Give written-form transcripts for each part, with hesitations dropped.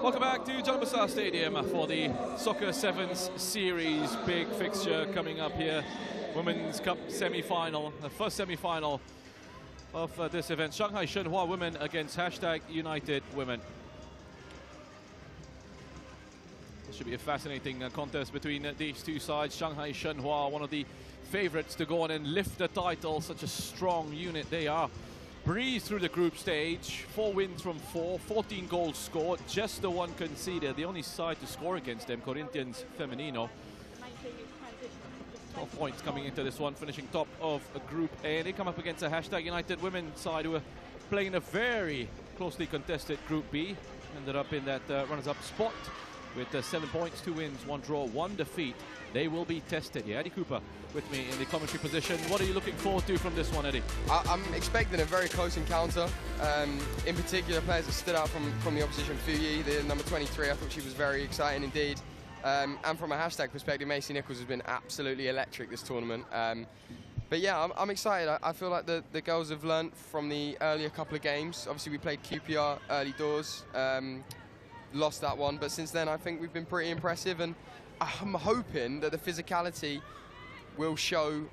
Welcome back to John Stadium for the Soccer Sevens Series. Big fixture coming up here. Women's Cup semi-final, the first semi-final of this event. Shanghai Shenhua women against #United Women. This should be a fascinating contest between these two sides. Shanghai Shenhua, one of the favorites to go on and lift the title. Such a strong unit they are. Breeze through the group stage, 4 wins from 4, 14 goals scored, just the 1 conceded. The only side to score against them, Corinthians Femenino. 12 points coming into this one, finishing top of Group A. They come up against a #United Women side who are playing in a very closely contested Group B. Ended up in that runners-up spot with 7 points, 2 wins, 1 draw, 1 defeat. They will be tested here. Eddie Cooper with me in the commentary position. What are you looking forward to from this one, Eddie? I'm expecting a very close encounter. In particular, players that stood out from the opposition. Fuyi, the number 23, I thought she was very exciting indeed. And from a perspective, Macy Nichols has been absolutely electric this tournament. But yeah, I'm excited. I feel like the girls have learnt from the earlier couple of games. Obviously, we played QPR early doors, lost that one. But since then, I think we've been pretty impressive. And I'm hoping that the physicality will show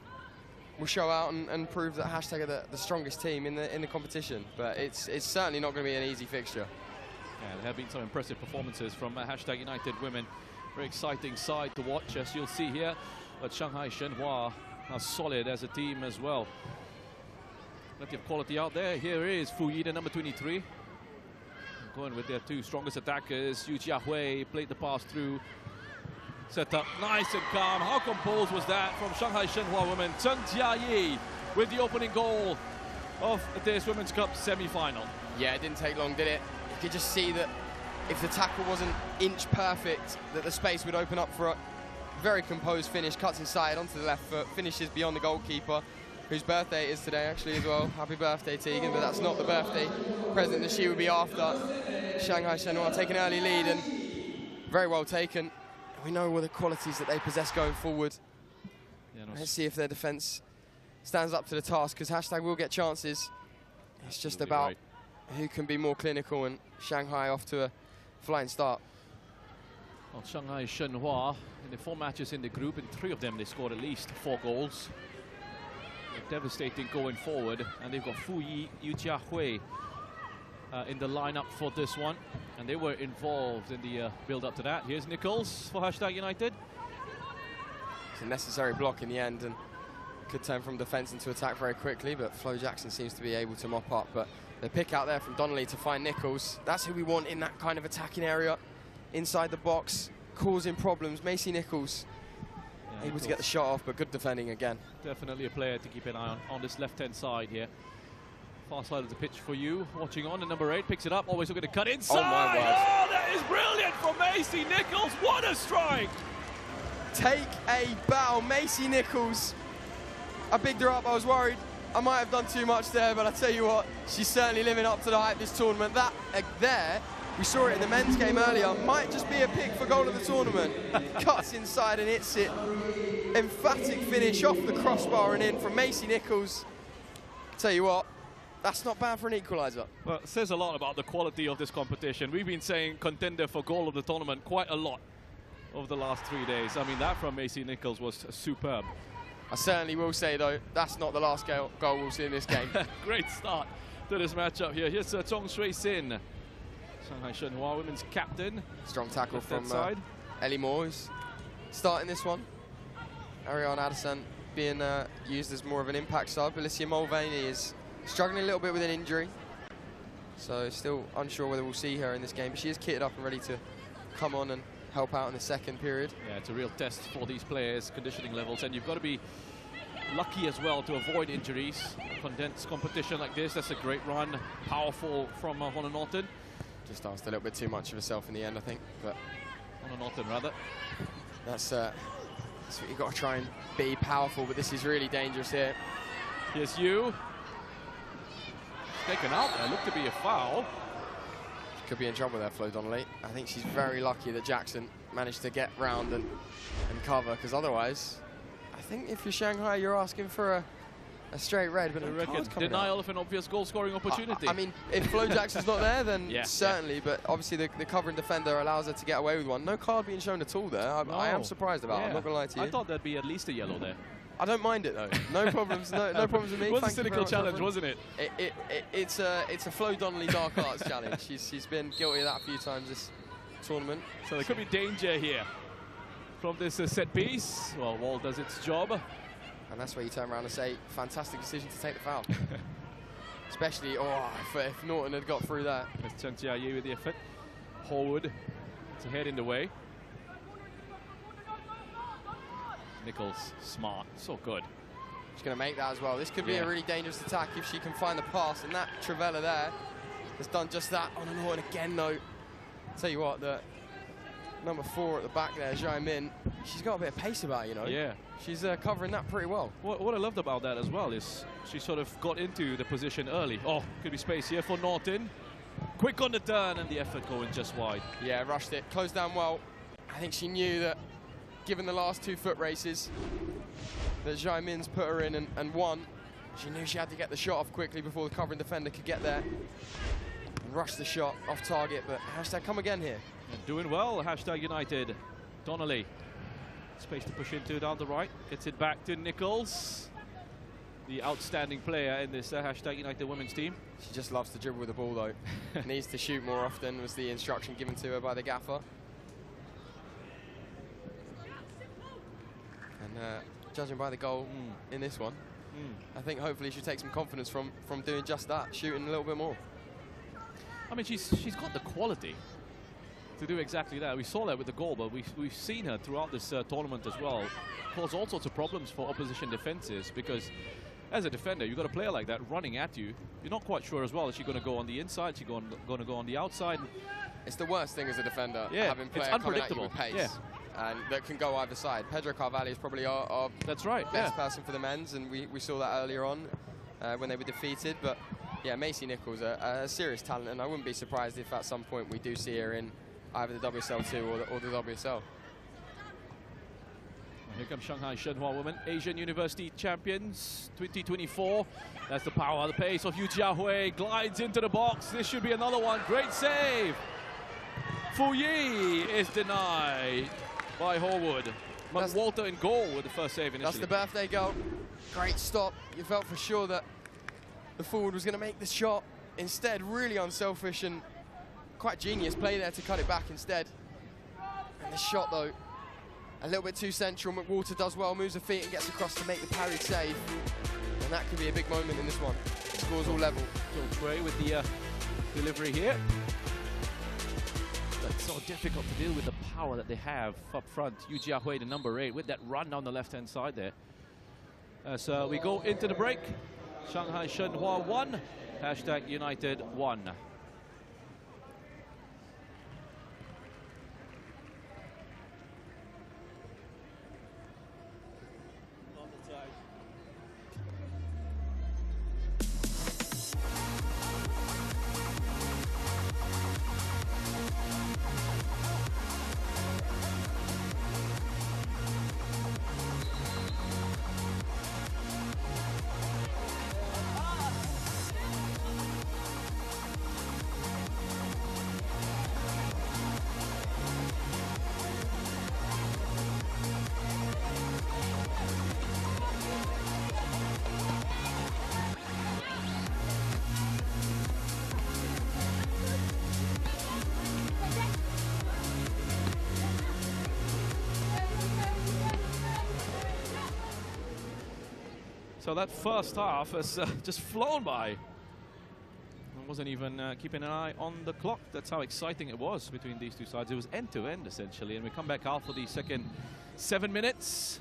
out and prove that # are the strongest team in the competition. But it's certainly not going to be an easy fixture. Yeah, there have been some impressive performances from #United Women. Very exciting side to watch, as you'll see here. But Shanghai Shenhua are solid as a team as well. Plenty of quality out there. Here is Fuyi, the number 23. Going with their 2 strongest attackers. Yu Jiahui played the pass through. Set up nice and calm. How composed was that from Shanghai Shenhua women? Chen Jiayi with the opening goal of this Women's Cup semi-final. Yeah, it didn't take long, did it? You could just see that if the tackle wasn't inch perfect, that the space would open up for a very composed finish. Cuts inside onto the left foot, finishes beyond the goalkeeper, whose birthday it is today actually as well. Happy birthday, Tegan, but that's not the birthday present that she would be after. Shanghai Shenhua take an early lead and very well taken. We know all the qualities that they possess going forward. Yeah, let's see if their defence stands up to the task, because # will get chances. It's just about who can be more clinical, and Shanghai off to a flying start. Well, Shanghai Shenhua, in the 4 matches in the group, in 3 of them they scored at least 4 goals. They're devastating going forward, and they've got Fuyi, Yu Jiahui in the lineup for this one, and they were involved in the build-up to that. Here's Nichols for #United. It's a necessary block in the end, and could turn from defence into attack very quickly, but Flo Jackson seems to be able to mop up. But the pick out there from Donnelly to find Nichols, that's who we want in that kind of attacking area, inside the box, causing problems. Macy Nichols, yeah, able to get the shot off, but good defending again. Definitely a player to keep an eye on this left-hand side here. Far side of the pitch for you, watching on, and number 8 picks it up, always looking to cut inside. Oh my word. Oh, that is brilliant from Macy Nichols, what a strike! Take a bow, Macy Nichols. I bigged her up, I was worried I might have done too much there, but I tell you what, she's certainly living up to the hype this tournament. That there, we saw it in the men's game earlier, might just be a pick for goal of the tournament. Cuts inside and hits it. Emphatic finish off the crossbar and in from Macy Nichols. Tell you what, that's not bad for an equaliser. Well, it says a lot about the quality of this competition. We've been saying contender for goal of the tournament quite a lot over the last 3 days. I mean, that from Macy Nichols was superb. I certainly will say, though, that's not the last goal we'll see in this game. Great start to this matchup here. Here's Chong Shui Sin, Shanghai Shenhua women's captain. Strong tackle from Ellie Moore, who's starting this one. Ariane Addison being used as more of an impact sub. Alicia Mulvaney is struggling a little bit with an injury, so still unsure whether we'll see her in this game. But she is kitted up and ready to come on and help out in the second period. Yeah, it's a real test for these players, conditioning levels, and you've got to be lucky as well to avoid injuries. A condensed competition like this, that's a great run, powerful from Hannah Norton. Just asked a little bit too much of herself in the end, I think. But Hannah Norton, rather. That's what you've got to try and be powerful, but this is really dangerous here. Here's you. Taken out there, looked to be a foul. Could be in trouble there, Flo Donnelly. I think she's very lucky that Jackson managed to get round and cover, because otherwise, I think if you're Shanghai, you're asking for A straight red, but no cards coming denial out. of an obvious goal-scoring opportunity. I mean, if Flo Jackson's not there, then yeah, certainly. But obviously, the covering defender allows her to get away with one. No card being shown at all there. I am surprised about. I'm not gonna lie to you. I thought there'd be at least a yellow there. I don't mind it though. No problems. No problems with me. It was a cynical challenge, wasn't it? It's a Flo Donnelly dark arts challenge. She's been guilty of that a few times this tournament. So there could be danger here from this set piece. Well, Wall does its job. And that's where you turn around and say, fantastic decision to take the foul. Especially, if Norton had got through that. It's Chen Jia-yi with the effort. Forward to head in the way. Nichols, smart, so good. She's going to make that as well. This could be a really dangerous attack if she can find the pass. And that Travella there has done just that on an Norton again, though. Tell you what, the number 4 at the back there, Zhai Min, she's got a bit of pace about her, you know. Yeah. She's covering that pretty well. What I loved about that as well is she sort of got into the position early. Oh, could be space here for Norton. Quick on the turn and the effort going just wide. Yeah, rushed it, closed down well. I think she knew that, given the last 2 foot races that Zhai Min's put her in and won, she knew she had to get the shot off quickly before the covering defender could get there. And rush the shot off target, but hashtag come again here. And doing well, hashtag United. Donnelly. Space to push into down the right. Gets it back to Nichols. The outstanding player in this hashtag United women's team. She just loves to dribble with the ball though. Needs to shoot more often was the instruction given to her by the gaffer. And judging by the goal in this one, I think hopefully she'll take some confidence from doing just that, shooting a little bit more. I mean, she's got the quality to do exactly that. We saw that with the goal, but we've seen her throughout this tournament as well cause all sorts of problems for opposition defenses, because as a defender, you've got a player like that running at you. You're not quite sure as well, is she going to go on the inside, is she going to go on the outside? It's the worst thing as a defender, having it's players coming at you with pace. Yeah. And that can go either side. Pedro Carvalho is probably our That's right, best person for the men's, and we saw that earlier on when they were defeated. But yeah, Macy Nichols, a serious talent, and I wouldn't be surprised if at some point we do see her in either the WSL2 or the WSL. Here comes Shanghai Shenhua women, Asian University champions 2024. That's the power, the pace of Yu Jiahui, glides into the box. This should be another one. Great save. Fu Yi is denied by Horwood. Walter in goal with the first save initially. That's the birthday goal. Great stop. You felt for sure that the forward was going to make the shot. Instead, really unselfish and quite genius play there to cut it back instead. And the shot, though, a little bit too central. McWalter does well, moves her feet and gets across to make the parried save. And that could be a big moment in this one. Scores all level. Gray with the delivery here. But it's so difficult to deal with the power that they have up front. Yu Jiahui, the number 8, with that run down the left-hand side there. As we go into the break, Shanghai Shenhua 1, hashtag United 1. So that first half has just flown by. I wasn't even keeping an eye on the clock. That's how exciting it was between these two sides. It was end-to-end, essentially. And we come back out for the second 7 minutes.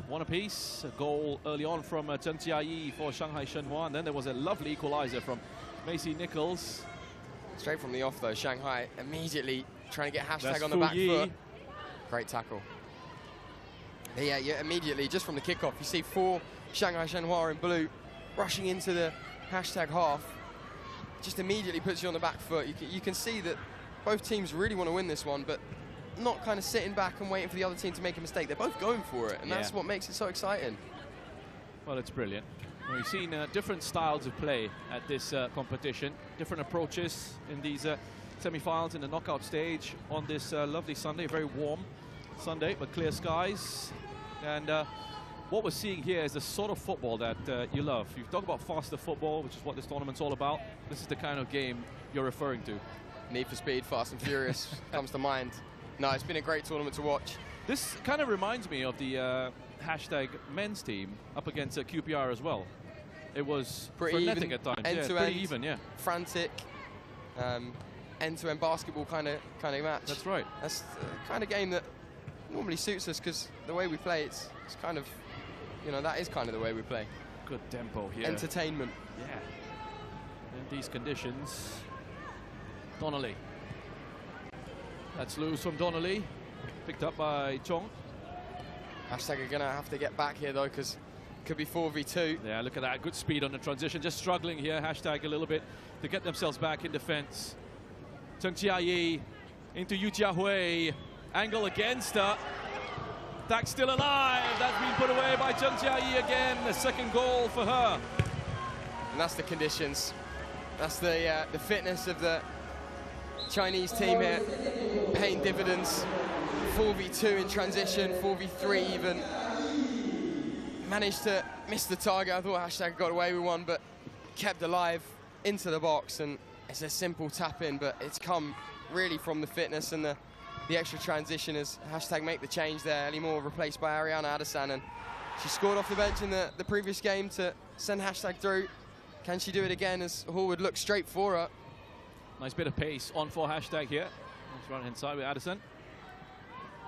One apiece. A goal early on from Chen Jia-yi for Shanghai Shenhua. And then there was a lovely equalizer from Macy Nichols. Straight from the off, though, Shanghai immediately trying to get hashtag on the back foot. Great tackle. Yeah, immediately, just from the kickoff, you see 4 Shanghai Shenhua in blue rushing into the hashtag half. Just immediately puts you on the back foot. You can see that both teams really want to win this one, but not kind of sitting back and waiting for the other team to make a mistake. They're both going for it, and that's what makes it so exciting. Well, it's brilliant. Well, we've seen different styles of play at this competition, different approaches in these semi-finals in the knockout stage on this lovely Sunday, very warm Sunday, but clear skies. And what we're seeing here is the sort of football that you love. You talk about faster football, which is what this tournament's all about. This is the kind of game you're referring to. Need for Speed, Fast and Furious comes to mind. No, it's been a great tournament to watch. This kind of reminds me of the hashtag men's team up against QPR as well. It was pretty frenetic at times. Pretty even, yeah. Frantic, end-to-end basketball kind of match. That's right. That's the kind of game that normally suits us because the way we play, it's kind of, you know, that is kind of the way we play. Good tempo here. Entertainment. Yeah. In these conditions, Donnelly. That's loose from Donnelly. Picked up by Chong. Hashtag are going to have to get back here, though, because it could be 4v2. Yeah, look at that. Good speed on the transition. Just struggling here, Hashtag a little bit to get themselves back in defense. Chen Jiayi into Yu Jiahui. Angle against her. Tag still alive. That's been put away by Chen Jiayi again. The second goal for her. And that's the conditions. That's the fitness of the Chinese team here, paying dividends. 4v2 in transition, 4v3 even. Managed to miss the target. I thought Hashtag got away with one, but kept alive into the box. And it's a simple tap in, but it's come really from the fitness and the extra transition as Hashtag make the change there. Ellie Moore replaced by Ariana Adesan, and she scored off the bench in the previous game to send Hashtag through. Can she do it again as Horwood looks straight for her? Nice bit of pace on for Hashtag here. Let's run inside with Addison.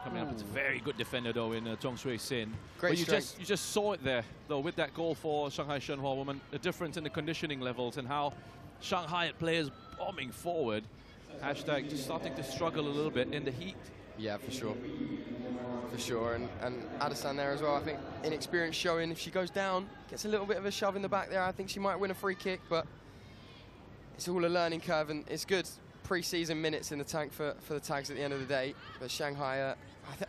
Coming up, it's a very good defender though in Zhong Shui Sin. Great strength. You just saw it there though with that goal for Shanghai Shenhua women. The difference in the conditioning levels and how Shanghai players bombing forward. Hashtag just starting to struggle a little bit in the heat. Yeah, for sure. For sure. And Addison there as well. I think inexperience showing. If she goes down, gets a little bit of a shove in the back there, I think she might win a free kick, but it's all a learning curve, and it's good pre-season minutes in the tank for the tags at the end of the day. But Shanghai,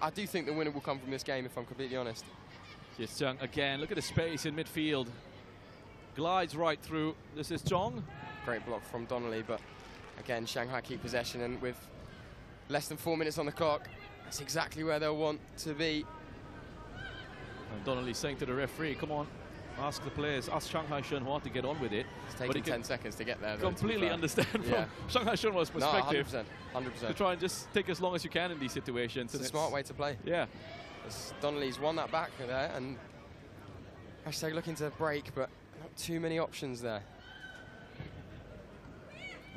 I do think the winner will come from this game, if I'm completely honest. Yes, Zhang again. Look at the space in midfield. Glides right through. This is Zhong. Great block from Donnelly, but again, Shanghai keep possession, and with less than 4 minutes on the clock, that's exactly where they'll want to be. And Donnelly saying to the referee, come on, ask the players, ask Shanghai Shenhua to get on with it. It's taking 10 seconds to get there. Completely understand from Shanghai Shenhua's perspective. No, 100%. To try and just take as long as you can in these situations. It's a smart way to play. Yeah. Donnelly's won that back there, and Hashtag looking to break, but not too many options there.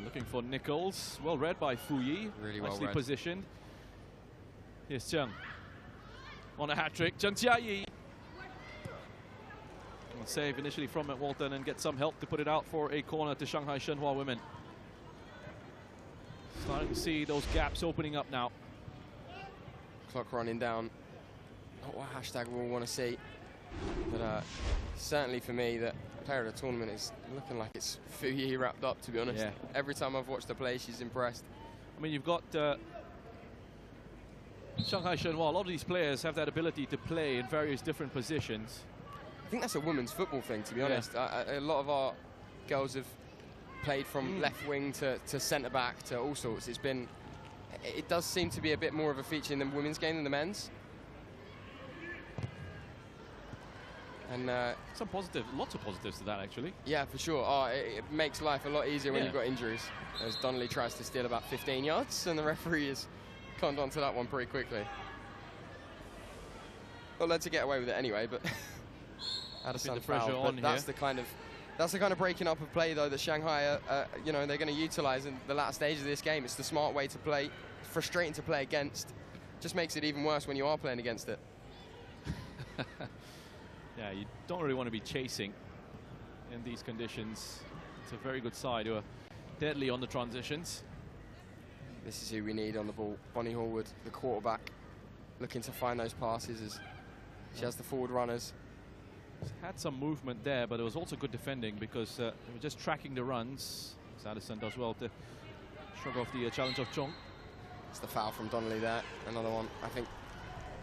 Looking for Nichols. Well read by Fu Yi. Really well read. Positioned. Here's Zheng. On a hat-trick. Chen Jiayi. Save initially from Walton and get some help to put it out for a corner to Shanghai Shenhua women. Starting to see those gaps opening up now. Clock running down. Not what Hashtag will want to see. But certainly for me, the player of the tournament is looking like it's Fu Yi wrapped up, to be honest. Yeah. Every time I've watched her play, she's impressed. I mean, you've got Shanghai Shenhua. A lot of these players have that ability to play in various different positions. I think that's a women's football thing, to be honest. A lot of our girls have played from left wing to centre back to all sorts. It does seem to be a bit more of a feature in the women's game than the men's. And some positive, lots of positives to that, actually. Yeah, for sure. It makes life a lot easier when you've got injuries. As Donnelly tries to steal about 15 yards, and the referee has conned onto that one pretty quickly. Well, led to get away with it anyway, but Addison foul. But that's the kind of breaking up of play though that Shanghai, you know, they're going to utilise in the latter stage of this game. It's the smart way to play. Frustrating to play against. Just makes it even worse when you are playing against it. Yeah, you don't really want to be chasing in these conditions. It's a very good side who are deadly on the transitions. This is who we need on the ball. Bonnie Horwood, the quarterback, looking to find those passes as she has the forward runners. She's had some movement there, but it was also good defending because they were just tracking the runs. Addison does well to shrug off the challenge of Chong. It's the foul from Donnelly there. Another one. I think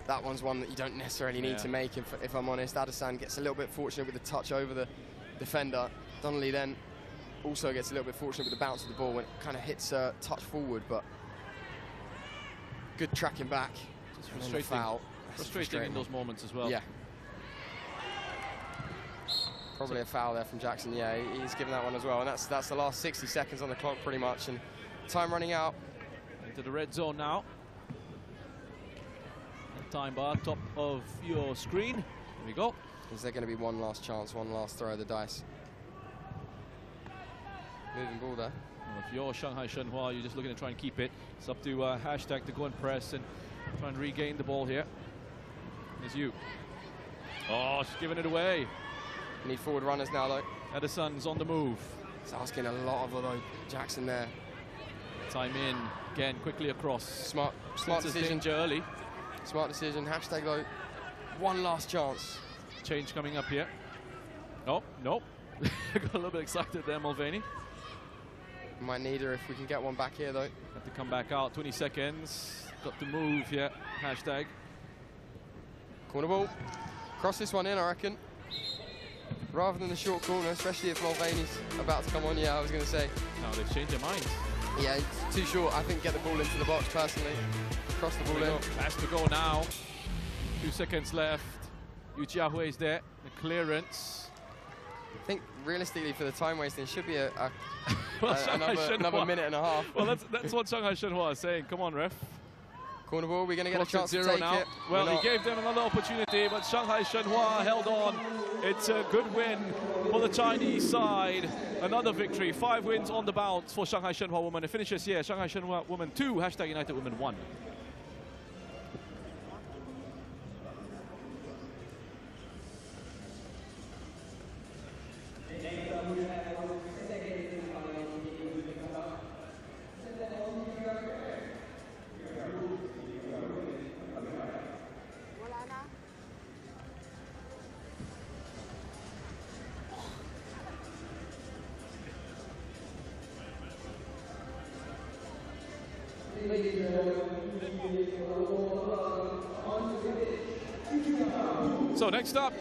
that one's one that you don't necessarily need to make, if I'm honest. Addison gets a little bit fortunate with the touch over the defender. Donnelly then also gets a little bit fortunate with the bounce of the ball when it kind of hits touch forward, but good tracking back. Just frustrating. Frustrating in those moments as well. Yeah. Probably a foul there from Jackson. Yeah, he's given that one as well, and that's the last 60 seconds on the clock pretty much, and time running out. Into the red zone now. And time bar top of your screen. Here we go. Is there going to be one last chance, one last throw of the dice? Moving ball there. Well, if you're Shanghai Shenhua, you're just looking to try and keep it. It's up to Hashtag to go and press and try and regain the ball here. Here's you. Oh, she's giving it away. Need forward runners now, though. Edison's on the move. It's asking a lot of Jackson there. Time in, again, quickly across. Smart decision. Early. Smart decision. Hashtag, though, one last chance. Change coming up here. Oh, nope. Got a little bit excited there, Mulvaney. Might need her if we can get one back here, though. Have to come back out, 20 seconds. Got to move here, Hashtag. Corner ball. Cross this one in, I reckon. Rather than the short corner, especially if Mulvaney's about to come on. Yeah, I was going to say. No, they've changed their minds. Yeah, it's too short. I think get the ball into the box, personally. Cross the ball in. Has to go now. 2 seconds left. Uchiahue is there. The clearance. I think realistically for the time wasting, it should be well, another minute and a half. Well, that's what Shanghai Shenhua is saying. Come on, ref. Corner ball, we're going to get a chance to take now. it. Well, he gave them another opportunity, but Shanghai Shenhua held on. It's a good win for the Chinese side. Another victory. 5 wins on the bounce for Shanghai Shenhua women. It finishes here. Shanghai Shenhua women 2, Hashtag United Women 1. So next up,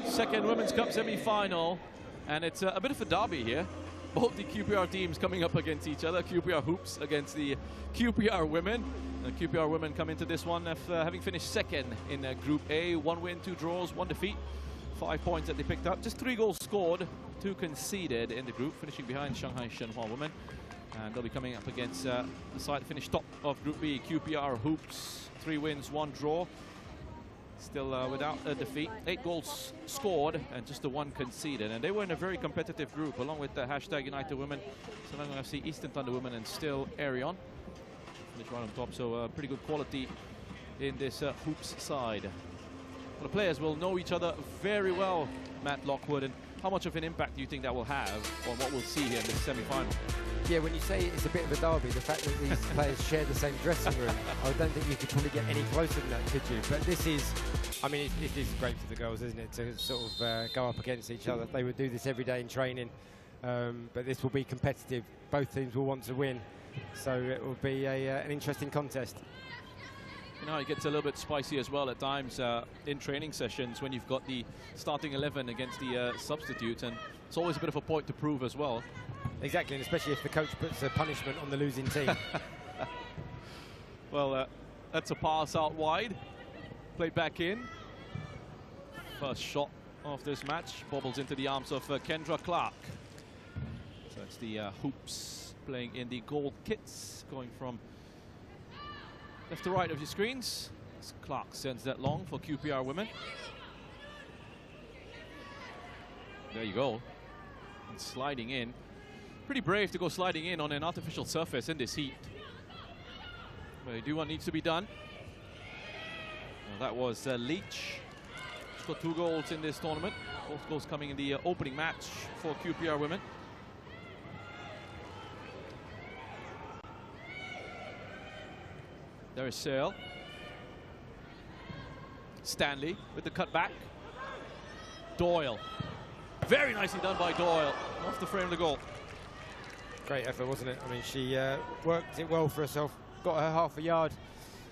second Women's Cup semi-final, and it's a bit of a derby here. Both the QPR teams coming up against each other. QPR Hoops against the QPR Women. The QPR Women come into this one having finished second in Group A. 1 win, 2 draws, 1 defeat. 5 points that they picked up. Just 3 goals scored, 2 conceded in the group, finishing behind Shanghai Shenhua Women. And they'll be coming up against the side that finished top of Group B, QPR Hoops. 3 wins, 1 draw. Still without a defeat. 8 goals scored and just the 1 conceded. And they were in a very competitive group, along with the Hashtag United Women, Selangor FC, Eastern Thunder Women, and still Arion. Finish right on top, so pretty good quality in this Hoops side. Well, the players will know each other very well, Matt Lockwood. And how much of an impact do you think that will have on what we'll see here in this semi-final? Yeah, when you say it's a bit of a derby, the fact that these players share the same dressing room, I don't think you could probably get any closer than that, could you? But this is, I mean, it is great for the girls, isn't it, to sort of go up against each other. They would do this every day in training, but this will be competitive. Both teams will want to win, so it will be an interesting contest. You know, it gets a little bit spicy as well at times in training sessions when you've got the starting 11 against the substitutes, and it's always a bit of a point to prove as well. Exactly, and especially if the coach puts a punishment on the losing team. Well, that's a pass out wide. Played back in. First shot of this match bobbles into the arms of Kendra Clark. So that's the Hoops playing in the gold kits, going from left to right of your screens. Clark sends that long for QPR Women. There you go. And sliding in. Pretty brave to go sliding in on an artificial surface in this heat. But they do what needs to be done. Well, that was Leach. She's got 2 goals in this tournament. Both goals coming in the opening match for QPR Women. There is Sale. Stanley with the cutback. Doyle. Very nicely done by Doyle. Off the frame of the goal. Great effort, wasn't it? I mean, she worked it well for herself. Got her half a yard.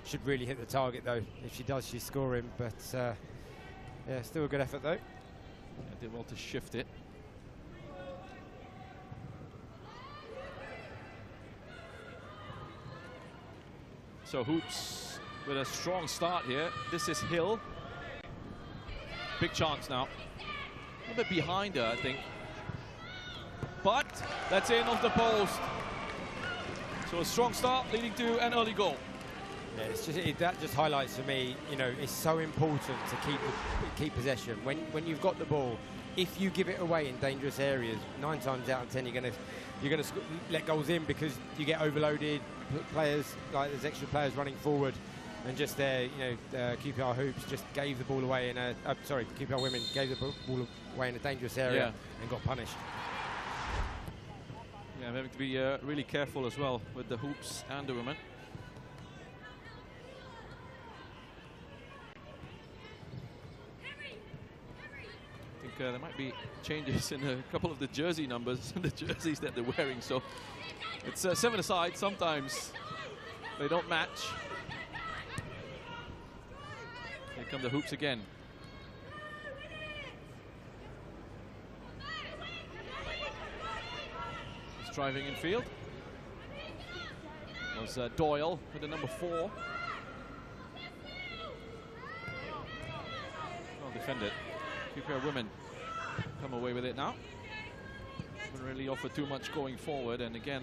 Should really hit the target, though. If she does, she's scoring. But, yeah, still a good effort, though. Yeah, did well to shift it. So Hoops with a strong start here. This is Hill. Big chance now. A little bit behind her, I think. But that's in off the post. So a strong start leading to an early goal. Yeah, it's just that just highlights for me. You know, it's so important to keep possession. When you've got the ball, if you give it away in dangerous areas, 9 times out of 10 you're gonna let goals in because you get overloaded. Players, like there's extra players running forward, and just there, you know, QPR Hoops just gave the ball away in a QPR Women gave the ball away in a dangerous area and got punished. Yeah, I'm having to be really careful as well with the Hoops and the women. I think there might be changes in a couple of the jersey numbers and the jerseys that they're wearing. So it's 7-a-side. Sometimes they don't match. Here come the Hoops again. He's driving in field. That was Doyle with the number 4. Well defended. QPR Women come away with it now. Doesn't really offer too much going forward, and again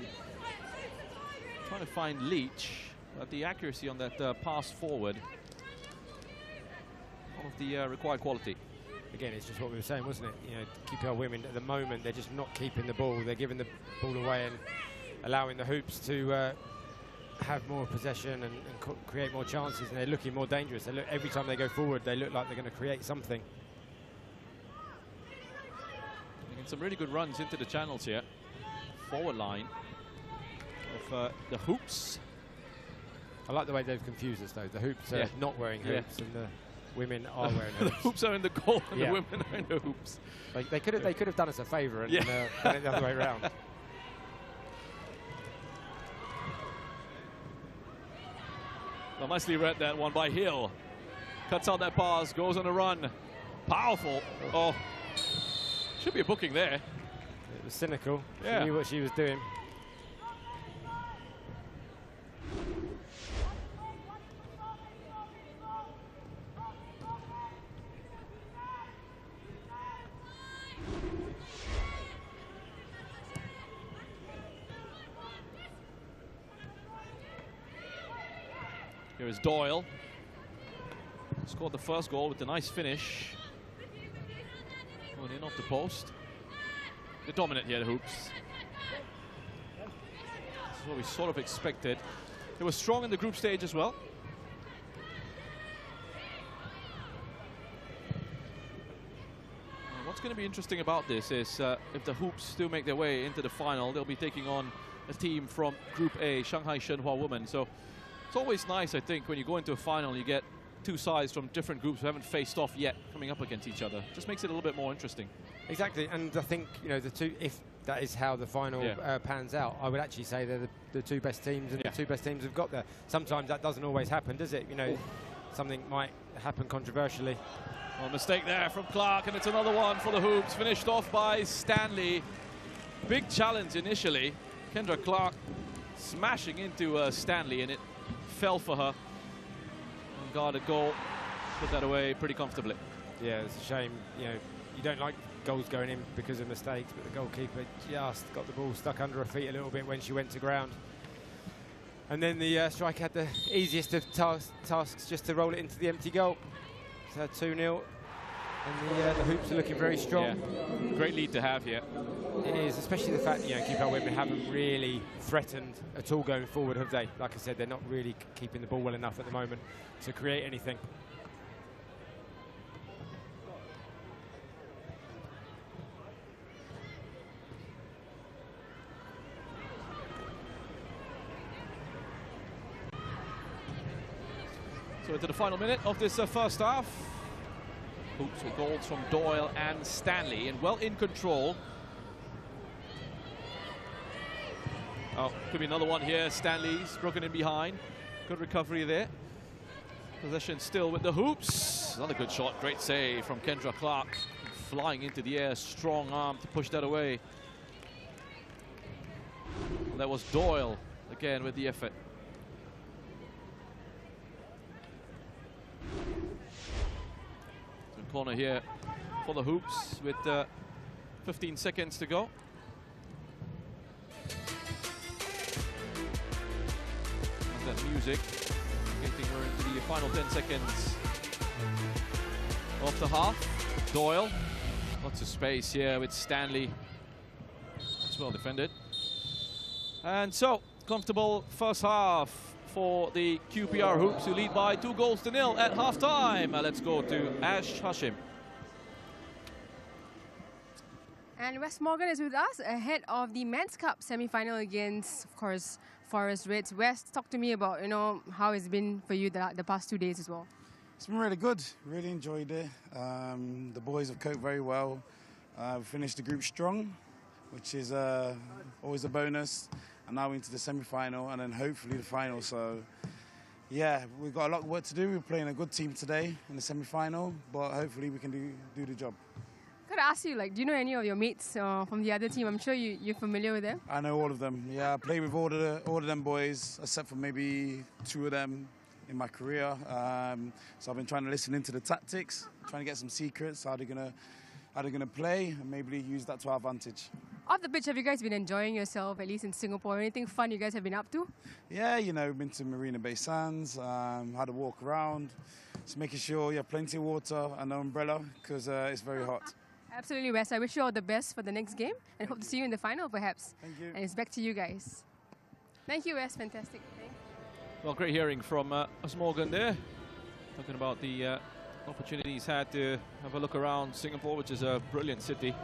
trying to find Leach, but the accuracy on that pass forward, all of the required quality. Again, it's just what we were saying, wasn't it? You know, QPR Women at the moment, they're just not keeping the ball. They're giving the ball away and allowing the Hoops to have more possession and create more chances, and they're looking more dangerous. They look, every time they go forward, they look like they're going to create something. Some really good runs into the channels here. Forward line of the Hoops. I like the way they've confused us though. The Hoops are not wearing hoops and the women are wearing hoops. The Hoops are in the goal and the women are in the hoops. They could have done us a favour and done it the other way around. Well, nicely read that one by Hill. Cuts out that pass, goes on a run. Powerful. Oh. Should be a booking there. It was cynical. Yeah. She knew what she was doing. Here is Doyle. Scored the first goal with a nice finish. Going in off the post. They're dominant here, the Hoops. This is what we sort of expected. They were strong in the group stage as well. What's going to be interesting about this is if the Hoops do make their way into the final, they'll be taking on a team from Group A, Shanghai Shenhua Women. So it's always nice, I think, when you go into a final, you get 2 sides from different groups who haven't faced off yet coming up against each other. Just makes it a little bit more interesting. Exactly, and I think, you know, the two, if that is how the final pans out, I would actually say they're the 2 best teams, and the 2 best teams have got there. Sometimes that doesn't always happen, does it? You know, something might happen controversially. Well, mistake there from Clark, and it's another one for the Hoops, finished off by Stanley. Big challenge initially. Kendra Clark smashing into Stanley, and it fell for her. And got a goal, put that away pretty comfortably. Yeah, it's a shame. You know, you don't like goals going in because of mistakes, but the goalkeeper just got the ball stuck under her feet a little bit when she went to ground. And then the striker had the easiest of tasks just to roll it into the empty goal. So 2-0, and the Hoops are looking very strong. Yeah. Great lead to have here. It is, especially the fact that, you know, QPR Women haven't really threatened at all going forward, have they? Like I said, they're not really keeping the ball well enough at the moment to create anything. So into the final minute of this first half. Hoops with goals from Doyle and Stanley, and well in control. Oh, could be another one here. Stanley's broken in behind. Good recovery there. Possession still with the Hoops. Another good shot. Great save from Kendra Clark. Flying into the air. Strong arm to push that away. And that was Doyle again with the effort. corner here for the Hoops with 15 seconds to go. And that music getting her into the final 10 seconds of the half. Doyle, lots of space here with Stanley. That's well defended. And so, comfortable first half for the QPR Hoops, who lead by 2-0 at half-time. Let's go to Ash Hashim. And Wes Morgan is with us ahead of the Men's Cup semi-final against, of course, Forest Reds. Wes, talk to me about, how it's been for you the past 2 days as well. It's been really good. Really enjoyed it. The boys have coped very well. We finished the group strong, which is always a bonus. And now into the semi-final and then hopefully the final. So, yeah, we've got a lot of work to do. We're playing a good team today in the semi-final, but hopefully we can do the job. Got to ask you, do you know any of your mates from the other team? I'm sure you're familiar with them. I know all of them. Yeah, I play with all of them boys, except for maybe 2 of them in my career. So I've been trying to listen into the tactics, trying to get some secrets, how they're gonna play, and maybe use that to our advantage. Off the pitch, have you guys been enjoying yourself, at least in Singapore? Anything fun you guys have been up to? Yeah, we've been to Marina Bay Sands, had a walk around, just making sure you have plenty of water and an umbrella, because it's very hot. Absolutely, Wes. I wish you all the best for the next game and hope to see you in the final, perhaps. Thank you. And it's back to you guys. Thank you, Wes. Fantastic. Thanks. Well, great hearing from Wes Morgan there, talking about the opportunity he's had to have a look around Singapore, which is a brilliant city.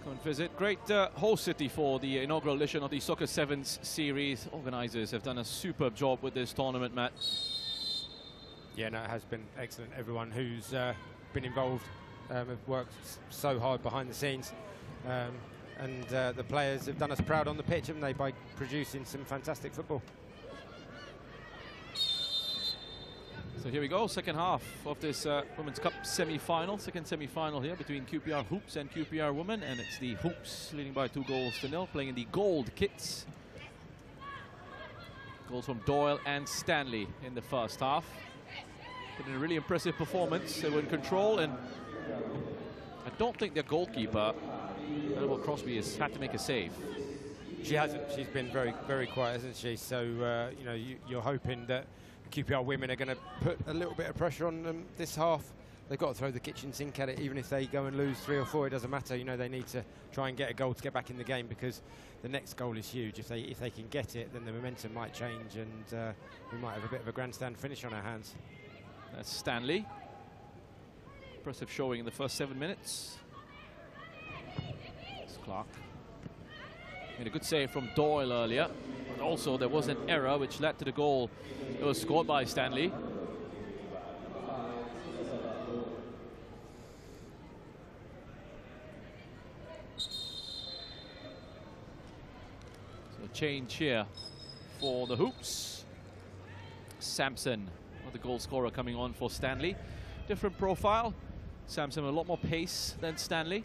Come and visit. Great host city for the inaugural edition of the Soccer Sevens series. Organisers have done a superb job with this tournament, Matt. Yeah, no, it has been excellent. Everyone who's been involved have worked so hard behind the scenes. And the players have done us proud on the pitch, haven't they, by producing some fantastic football. So here we go, second half of this Women's Cup semi-final. Second semi-final here between QPR Hoops and QPR Women. And it's the Hoops leading by 2-0, playing in the gold kits. Goals from Doyle and Stanley in the first half. But in a really impressive performance. They were in control, and I don't think their goalkeeper, Annabelle Crosby, has had to make a save. She hasn't. She's been very, very quiet, hasn't she? So, you're hoping that QPR Women are going to put a little bit of pressure on them this half. They've got to throw the kitchen sink at it. Even if they go and lose 3 or 4, it doesn't matter. They need to try and get a goal to get back in the game, because the next goal is huge. If they can get it, then the momentum might change, and we might have a bit of a grandstand finish on our hands. That's Stanley. Impressive showing in the first 7 minutes. It's Clark. Made a good save from Doyle earlier. But also, there was an error which led to the goal that was scored by Stanley. So change here for the Hoops. Sampson, the goal scorer, coming on for Stanley. Different profile. Sampson with a lot more pace than Stanley.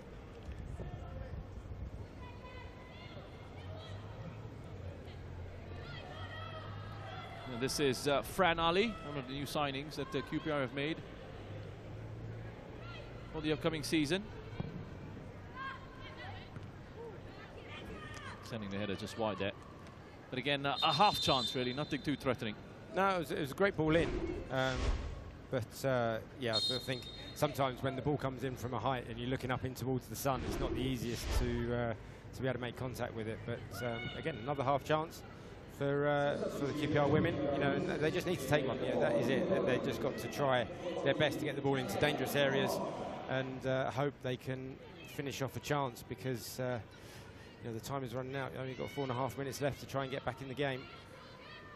And this is Fran Ali, one of the new signings that QPR have made for the upcoming season. Sending the header just wide there. But again, a half chance really, nothing too threatening. No, it was a great ball in. Yeah, I think sometimes when the ball comes in from a height and you're looking up in towards the sun, it's not the easiest to be able to make contact with it. But again, another half chance for the QPR Women. And they just need to take one. That is it. They've just got to try their best to get the ball into dangerous areas and hope they can finish off a chance, because the time is running out. You've only got 4.5 minutes left to try and get back in the game.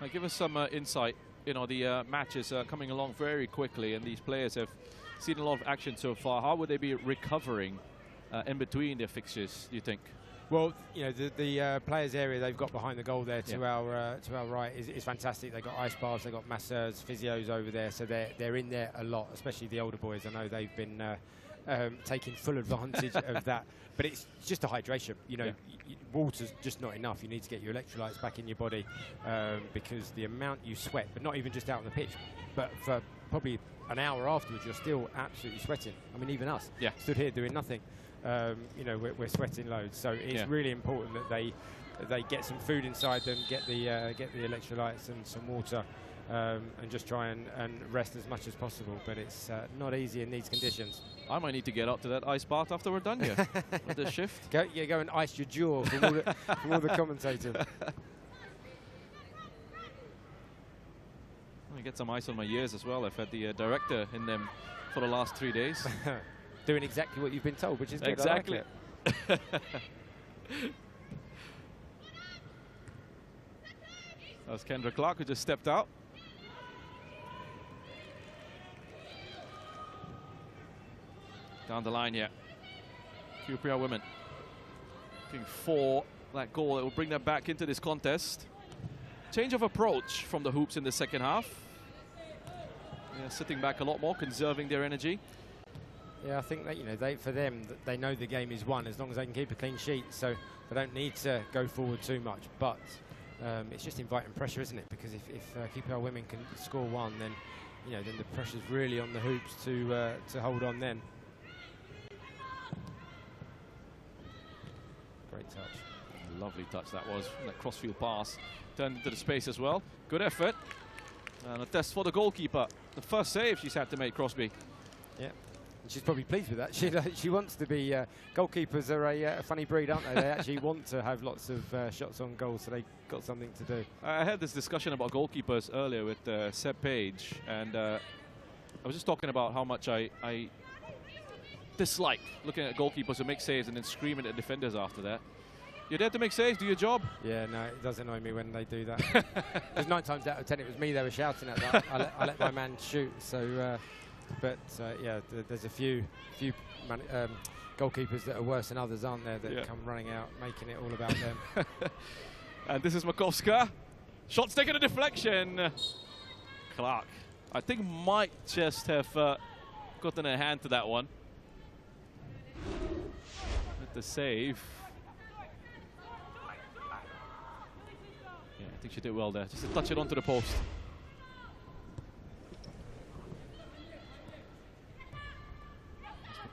Now, give us some insight. The matches are coming along very quickly, and these players have seen a lot of action so far. How would they be recovering in between their fixtures, do you think? Well, the players' area they've got behind the goal there to our right is fantastic. They've got ice baths, they've got masseurs, physios over there, so they're in there a lot, especially the older boys. I know they've been taking full advantage of that. But it's just a hydration. Water's just not enough. You need to get your electrolytes back in your body, because the amount you sweat, but not even just out on the pitch, but for probably an hour afterwards, you're still absolutely sweating. I mean, even us stood here doing nothing. You know, we're sweating loads. So it's really important that they get some food inside them, get the electrolytes and some water, and just try and rest as much as possible. But it's not easy in these conditions. I might need to get up to that ice bath after we're done here with this shift. Go and ice your jaw from all the commentators. I get some ice on my ears as well. I've had the director in them for the last 3 days. Doing exactly what you've been told, which is good. Exactly. I like it. That was Kendra Clark, who just stepped out. Down the line here. QPR women looking for that goal that will bring them back into this contest. Change of approach from the hoops in the second half. Yeah, sitting back a lot more, conserving their energy. Yeah, I think that, you know, for them, they know the game is won as long as they can keep a clean sheet, so they don't need to go forward too much. But it's just inviting pressure, isn't it? Because if QPR women can score one, then you know, then the pressure's really on the hoops to hold on. Then great touch, lovely touch that was. That crossfield pass turned into the space as well. Good effort, and a test for the goalkeeper. The first save she's had to make, Crosby. Yeah. She's probably pleased with that. She wants to be. Goalkeepers are a funny breed, aren't they? They actually want to have lots of shots on goal, so they got something to do. I had this discussion about goalkeepers earlier with Seb Page, and I was just talking about how much I dislike looking at goalkeepers who make saves and then screaming at defenders after that. You're there to make saves, do your job. Yeah, no, it does annoy me when they do that. Because 9 times out of 10 it was me they were shouting at. That. I let my man shoot, so. But yeah, there's a few goalkeepers that are worse than others, aren't there, that come running out, making it all about them. And this is Makowska. Shot's taking a deflection. Clark, I think, might just have gotten a hand to that one. With the save. Yeah, I think she did well there. Just to touch it onto the post.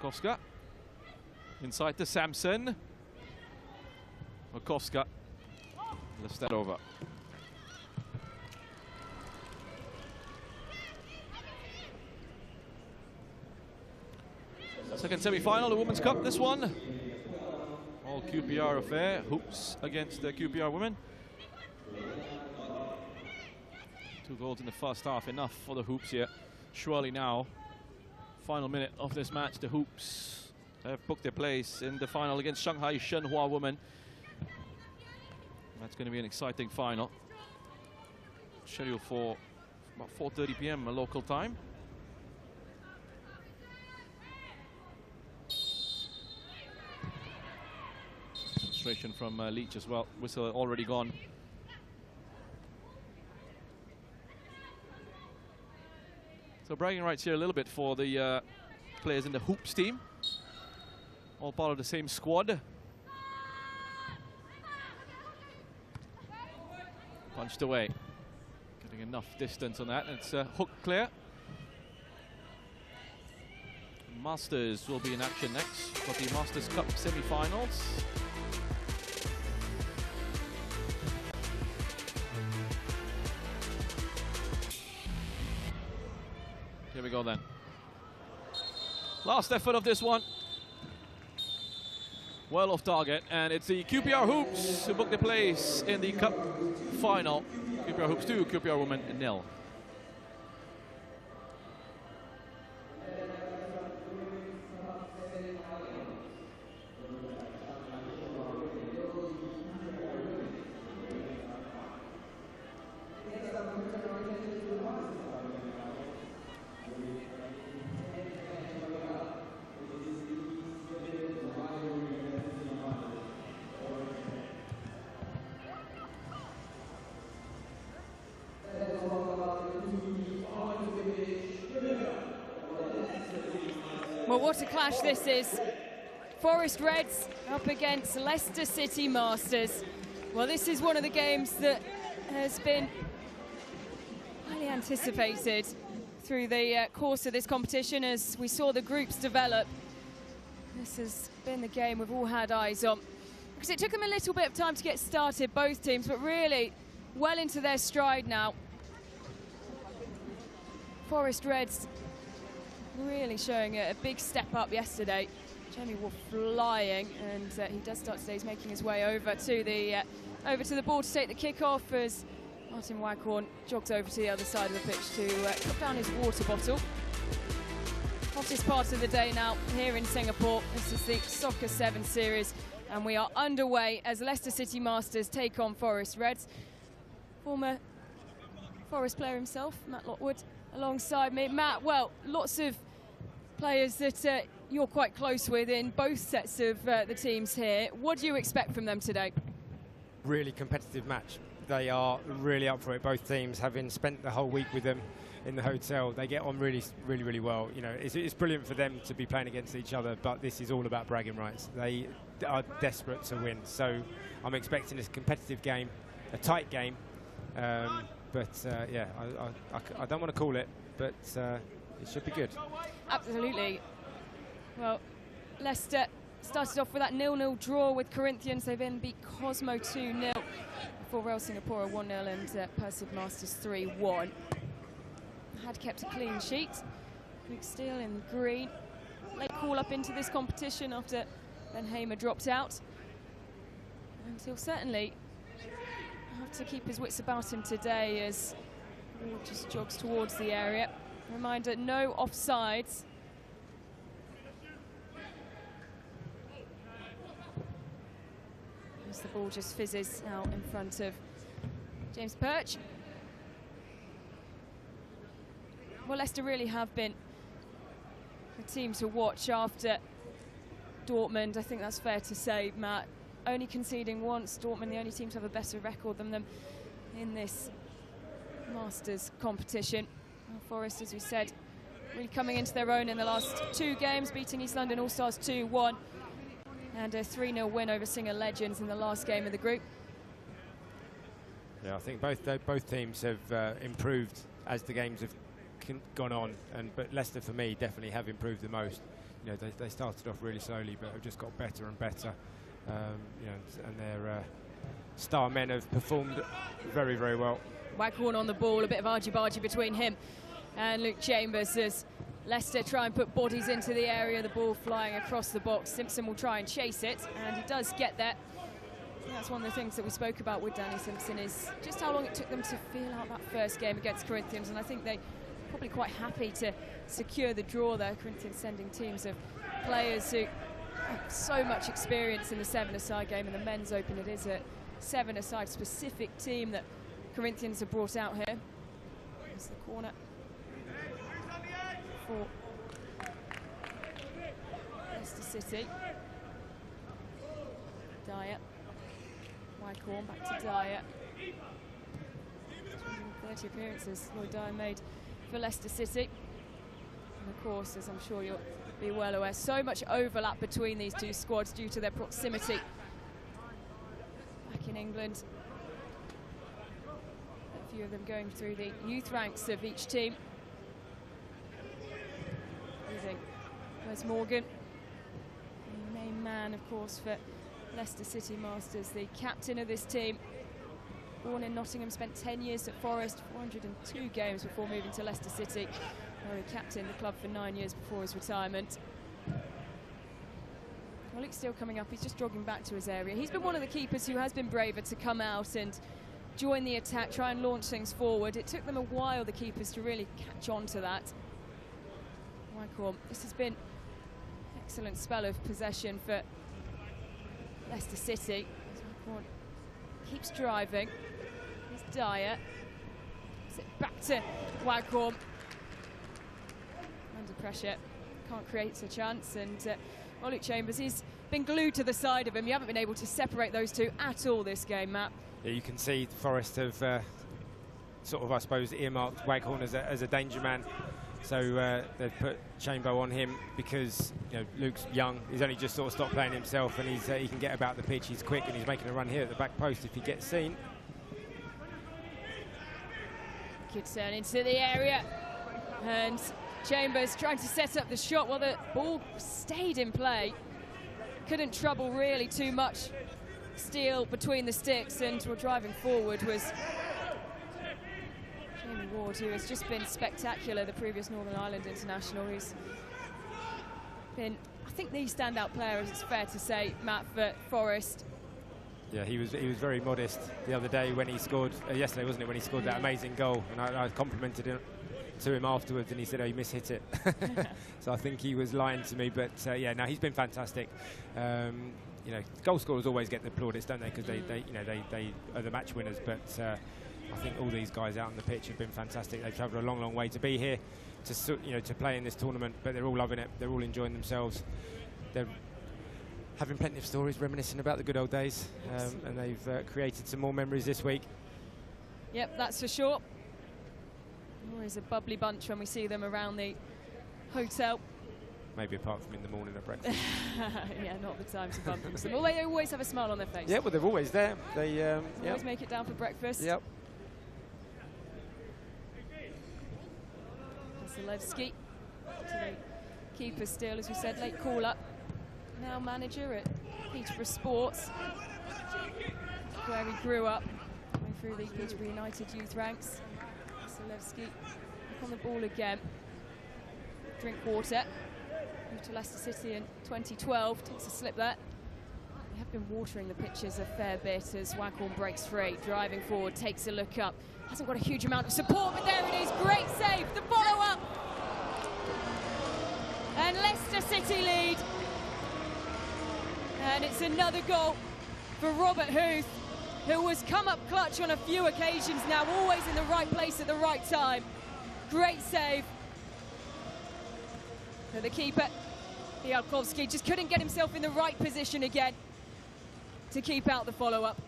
Makowska inside to Samson. Makowska lifts that over. Second semi-final, the Women's Cup, this one. All QPR affair, hoops against the QPR women. 2 goals in the first half, enough for the hoops here. Surely now, final minute of this match, the hoops have booked their place in the final against Shanghai Shenhua women. That's going to be an exciting final. Scheduled for about 4:30 p.m. local time. Frustration from Leach as well. Whistle already gone. So bragging rights here a little bit for the players in the hoops team. All part of the same squad. Punched away. Getting enough distance on that. It's hook clear. Masters will be in action next for the Masters Cup semi-finals. Here we go then. Last effort of this one. Well off target, and it's the QPR Hoops who book the place in the Cup final. QPR Hoops 2, QPR Women 0. Well, what a clash this is. Forest Reds up against Leicester City Masters. Well, this is one of the games that has been highly anticipated through the course of this competition as we saw the groups develop. This has been the game we've all had eyes on. Because it took them a little bit of time to get started, both teams, but really well into their stride now. Forest Reds really showing a big step up yesterday. Jamie Wolf flying, and he does start today. He's making his way over to the ball to take the kick-off as Martin Waghorn jogs over to the other side of the pitch to put down his water bottle. Hottest part of the day now here in Singapore. This is the Soccer 7 series, and we are underway as Leicester City Masters take on Forest Reds. Former Forest player himself, Matt Lockwood, alongside me. Matt, well, lots of players that you're quite close with in both sets of the teams here. What do you expect from them today? Really competitive match. They are really up for it, both teams, having spent the whole week with them in the hotel. They get on really, really, really well. You know, it's brilliant for them to be playing against each other, but this is all about bragging rights. They are desperate to win, so I'm expecting this competitive game, a tight game, yeah, I don't want to call it, but it should be good. Absolutely. Well, Leicester started off with that 0-0 draw with Corinthians. They then beat Cosmo 2-0 before Rail Singapore 1-0 and Perseid Masters 3-1. Had kept a clean sheet. Luke Steele in green. Late call up into this competition after Ben Hamer dropped out. And he'll certainly have to keep his wits about him today as he just jogs towards the area. Reminder, no offsides. As the ball just fizzes out in front of James Perch. Well, Leicester really have been a team to watch after Dortmund. I think that's fair to say, Matt. Only conceding once. Dortmund, the only team to have a better record than them in this Masters competition. Well, Forest, as we said, really coming into their own in the last 2 games, beating East London All-Stars 2-1. And a 3-0 win over Singer Legends in the last game of the group. Yeah, I think both teams have improved as the games have gone on, but Leicester, for me, definitely have improved the most. You know, they started off really slowly, but have just got better and better. You know, and their star men have performed very, very well. Waghorn on the ball, a bit of argy-bargy between him and Luke Chambers as Leicester try and put bodies into the area, the ball flying across the box. Simpson will try and chase it, and he does get there. That's one of the things that we spoke about with Danny Simpson, is just how long it took them to feel out that first game against Corinthians, and I think they probably quite happy to secure the draw there. Corinthians sending teams of players who have so much experience in the 7-a-side game, and the men's open, it is a 7-a-side specific team that Corinthians have brought out here. There's the corner for Leicester City. Dyer. Waghorn back to Dyer. 230 appearances Lloyd Dyer made for Leicester City. And of course, as I'm sure you'll be well aware, so much overlap between these two squads due to their proximity. Back in England, a few of them going through the youth ranks of each team. Using Wes Morgan, the main man, of course, for Leicester City Masters, the captain of this team. Born in Nottingham, spent 10 years at Forest, 402 games before moving to Leicester City, where he captained the club for 9 years before his retirement. Well, Luke's still coming up. He's just jogging back to his area. He's been one of the keepers who has been braver to come out and join the attack, try and launch things forward. It took them a while, the keepers, to really catch on to that. Waghorn, this has been an excellent spell of possession for Leicester City. Waghorn keeps driving. Here's Dyer. Gives it back to Waghorn. Under pressure, can't create a chance, and Luke Chambers, he's been glued to the side of him. You haven't been able to separate those two at all this game, Matt. Yeah, you can see Forest have sort of, I suppose, earmarked Waghorn as a danger man. So they've put Chamber on him because, you know, Luke's young. He's only just sort of stopped playing himself, and he can get about the pitch. He's quick, and he's making a run here at the back post if he gets seen. Could turn into the area. And Chambers trying to set up the shot while the ball stayed in play. Couldn't trouble really too much. Steele between the sticks, and we're driving forward was Jamie Ward, who has just been spectacular, the previous Northern Ireland international. He's been, I think, the standout player, as it's fair to say, Matt, for Forest. Yeah, he was very modest the other day when he scored, yesterday wasn't it, when he scored that amazing goal, and I complimented him to him afterwards, and he said, oh, you mishit it. So I think he was lying to me, but yeah, no, he's been fantastic. You know, goal scorers always get the plaudits, don't they? Because they are the match winners. But I think all these guys out on the pitch have been fantastic. They've travelled a long, long way to be here, to play in this tournament. But they're all loving it. They're all enjoying themselves. They're having plenty of stories, reminiscing about the good old days, and they've created some more memories this week. Yep, that's for sure. Always a bubbly bunch when we see them around the hotel. Maybe apart from in the morning at breakfast. Yeah, not the time to bump them. Well, they always have a smile on their face. Yeah, well, they're always there. They always make it down for breakfast. Yep. Vasilevsky to the keeper still, as we said, late call-up. Now manager at Peterborough Sports, where he grew up, going through the Peterborough United youth ranks. Vasilevsky back on the ball again. Drinkwater. Moved to Leicester City in 2012, takes a slip there. They have been watering the pitches a fair bit as Waghorn breaks free, driving forward, takes a look up. Hasn't got a huge amount of support, but there it is, great save, the follow-up. And Leicester City lead. And it's another goal for Robert Huth, who has come up clutch on a few occasions now, always in the right place at the right time. Great save. So the keeper, Bialkowski, just couldn't get himself in the right position again to keep out the follow-up.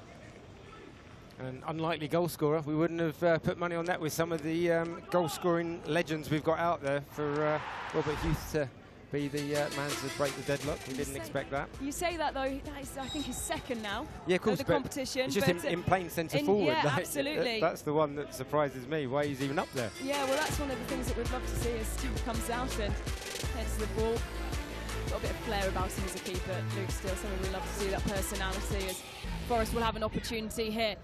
An unlikely goal scorer. We wouldn't have put money on that with some of the goal-scoring legends we've got out there for Robert Huth to be the man to break the deadlock. We didn't expect that. You say that, though, that is, I think, his second now. Yeah, of course, of the competition. It's just in plain centre forward. Yeah, like, absolutely. That's the one that surprises me, why he's even up there. Yeah, well, that's one of the things that we'd love to see as Steele comes out and heads the ball. Got a bit of flair about him as a keeper, Luke Steele. Something we'd love to see, that personality, as Forest will have an opportunity here.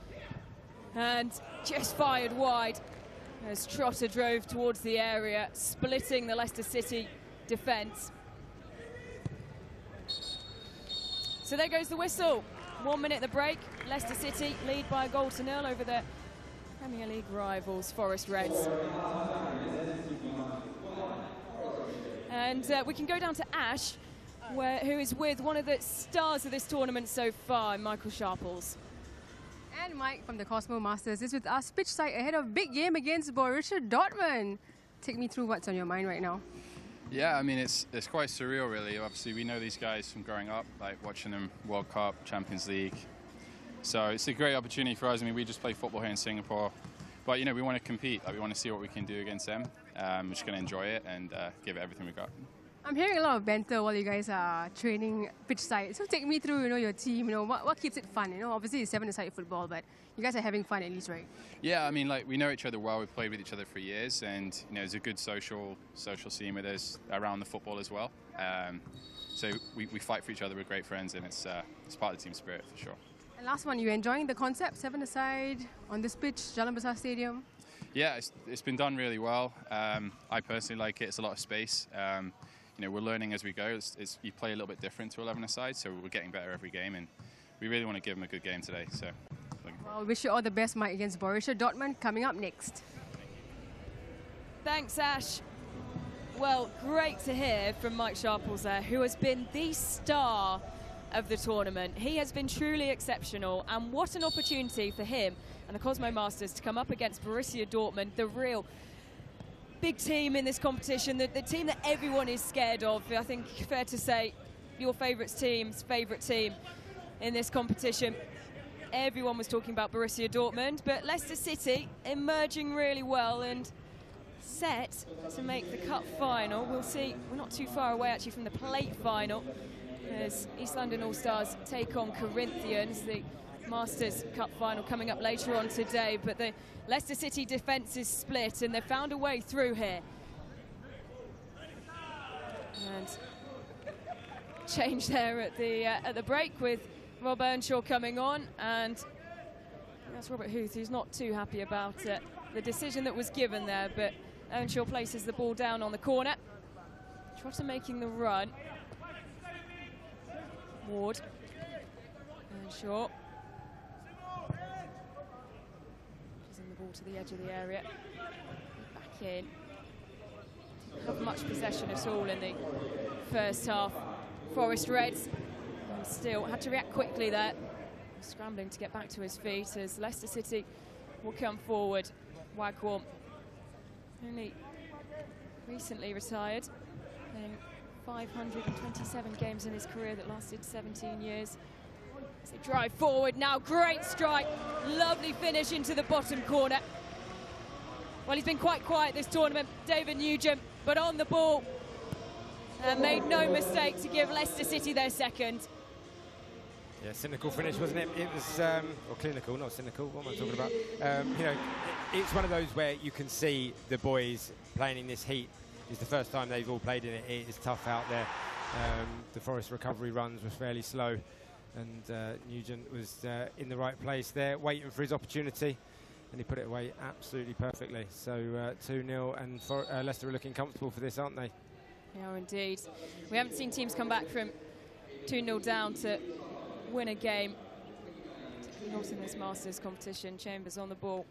And just fired wide as Trotter drove towards the area, splitting the Leicester City defence. So there goes the whistle. 1 minute the break. Leicester City lead by a goal to nil over their Premier League rivals, Forest Reds. And we can go down to Ash, who is with one of the stars of this tournament so far, Michael Sharples. And Mike from the Cosmo Masters is with us pitch side ahead of big game against Borussia Dortmund. Take me through what's on your mind right now. Yeah, I mean, it's quite surreal, really. Obviously, we know these guys from growing up, like watching them World Cup, Champions League. So it's a great opportunity for us. I mean, we just play football here in Singapore. But, you know, we want to compete. Like, we want to see what we can do against them. We're just going to enjoy it and give it everything we got. I'm hearing a lot of banter while you guys are training pitch side. So take me through, your team. What keeps it fun? Obviously it's 7-a-side football, but you guys are having fun at least, right? Yeah, I mean, like, we know each other well. We've played with each other for years, and there's a good social scene with us around the football as well. So we fight for each other. We're great friends, and it's part of the team spirit for sure. And last one, you enjoying the concept 7-a-side on this pitch, Jalan Besar Stadium? Yeah, it's been done really well. I personally like it. It's a lot of space. We're learning as we go. You play a little bit different to 11-a-side, so we're getting better every game, and we really want to give them a good game today. So, well, I wish you all the best, Mike, against Borussia Dortmund coming up next. Thanks, Ash. Well, great to hear from Mike Sharples there, who has been the star of the tournament. He has been truly exceptional, and what an opportunity for him and the Cosmo Masters to come up against Borussia Dortmund, the real big team in this competition, the team that everyone is scared of. I think fair to say your favourite team in this competition. Everyone was talking about Borussia Dortmund, but Leicester City emerging really well and set to make the cup final. We'll see, we're not too far away actually from the plate final as East London All-Stars take on Corinthians, the Masters Cup final coming up later on today, but the Leicester City defence is split and they've found a way through here And change there at the break with Rob Earnshaw coming on, and that's Robert Huth, who's not too happy about the decision that was given there, but Earnshaw places the ball down on the corner. Trotter making the run. Ward. Earnshaw. Using the ball to the edge of the area. Back in. Didn't have much possession at all in the first half. Forest Reds. And still had to react quickly there. Scrambling to get back to his feet as Leicester City will come forward. Wagwam, only recently retired, playing 527 games in his career that lasted 17 years. As they drive forward now, great strike, lovely finish into the bottom corner. Well, he's been quite quiet this tournament, David Nugent, but on the ball and made no mistake to give Leicester City their second. Yeah, cynical finish, wasn't it? It was, or clinical, not cynical, what am I talking about? You know, it's one of those where you can see the boys playing in this heat. It's the first time they've all played in it. It is tough out there. The Forest recovery runs were fairly slow, and Nugent was in the right place there, waiting for his opportunity, and he put it away absolutely perfectly. So 2-0, and Leicester are looking comfortable for this, aren't they? They are indeed. We haven't seen teams come back from 2-0 down to win a game. Not in this Masters competition. Chambers on the ball.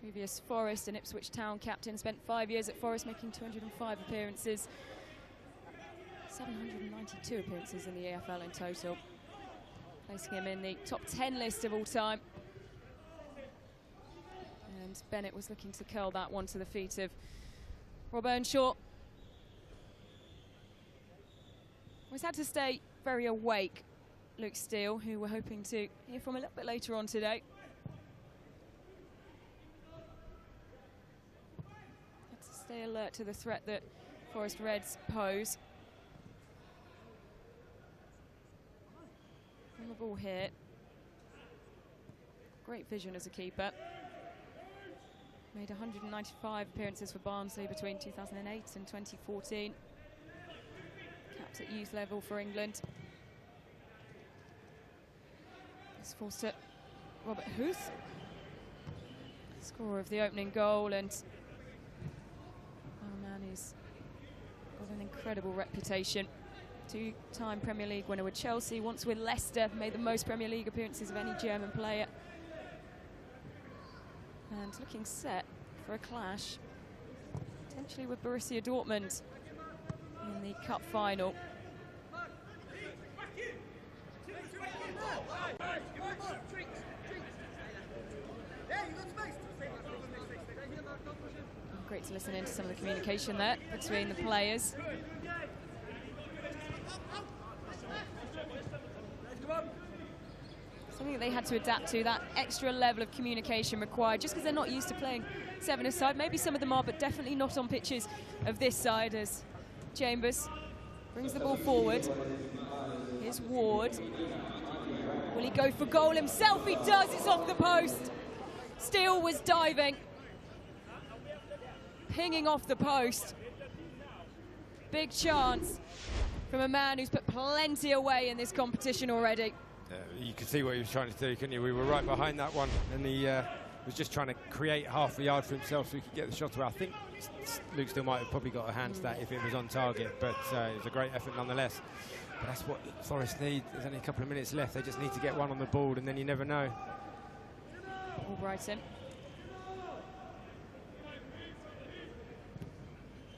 Previous Forest and Ipswich Town captain, spent 5 years at Forest, making 205 appearances. 792 appearances in the EFL in total. Placing him in the top 10 list of all time. And Bennett was looking to curl that one to the feet of Rob Earnshaw. He's had to stay very awake, Luke Steele, who we're hoping to hear from a little bit later on today. Had to stay alert to the threat that Forest Reds pose. On the ball here. Great vision as a keeper. Made 195 appearances for Barnsley between 2008 and 2014. Capped at youth level for England. Forced it, Robert Huth, scorer of the opening goal, and a man who's got an incredible reputation. Two-time Premier League winner with Chelsea, once with Leicester, made the most Premier League appearances of any German player. And looking set for a clash, potentially with Borussia Dortmund in the cup final. Great to listen in to some of the communication there between the players. Something that they had to adapt to, that extra level of communication required, just because they're not used to playing seven-a-side. Maybe some of them are, but definitely not on pitches of this side, as Chambers brings the ball forward. Here's Ward. Will he go for goal himself? He does, it's off the post. Steele was diving. Pinging off the post. Big chance from a man who's put plenty away in this competition already. You could see what he was trying to do, couldn't you? We were right behind that one, and he was just trying to create half a yard for himself so he could get the shot away. I think Luke Steele might have probably got a hand to that if it was on target, but it was a great effort nonetheless. But that's what Forest need. There's only a couple of minutes left. They just need to get one on the board, and then you never know. Albrighton.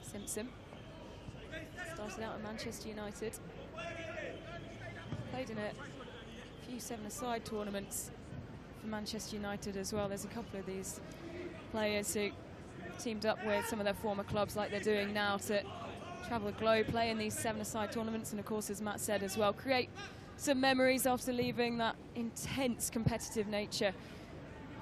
Simpson. Started out at Manchester United. Played in a few seven-a-side tournaments for Manchester United as well. There's a couple of these players who teamed up with some of their former clubs like they're doing now to travel the globe, play in these seven-a-side tournaments, and of course, as Matt said as well, create some memories after leaving that intense competitive nature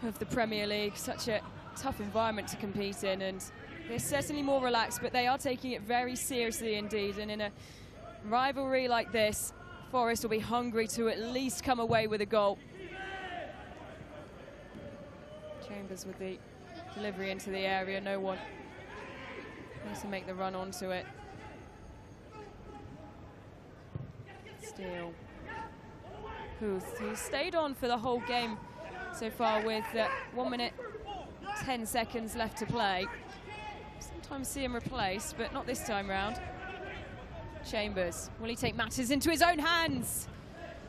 of the Premier League. Such a tough environment to compete in, and they're certainly more relaxed, but they are taking it very seriously indeed. And in a rivalry like this, Forest will be hungry to at least come away with a goal. Chambers with the delivery into the area, no one wants to make the run onto it. Steele, who stayed on for the whole game so far with 1 minute 10 seconds left to play. Sometimes see him replaced, but not this time round. Chambers, will he take matters into his own hands?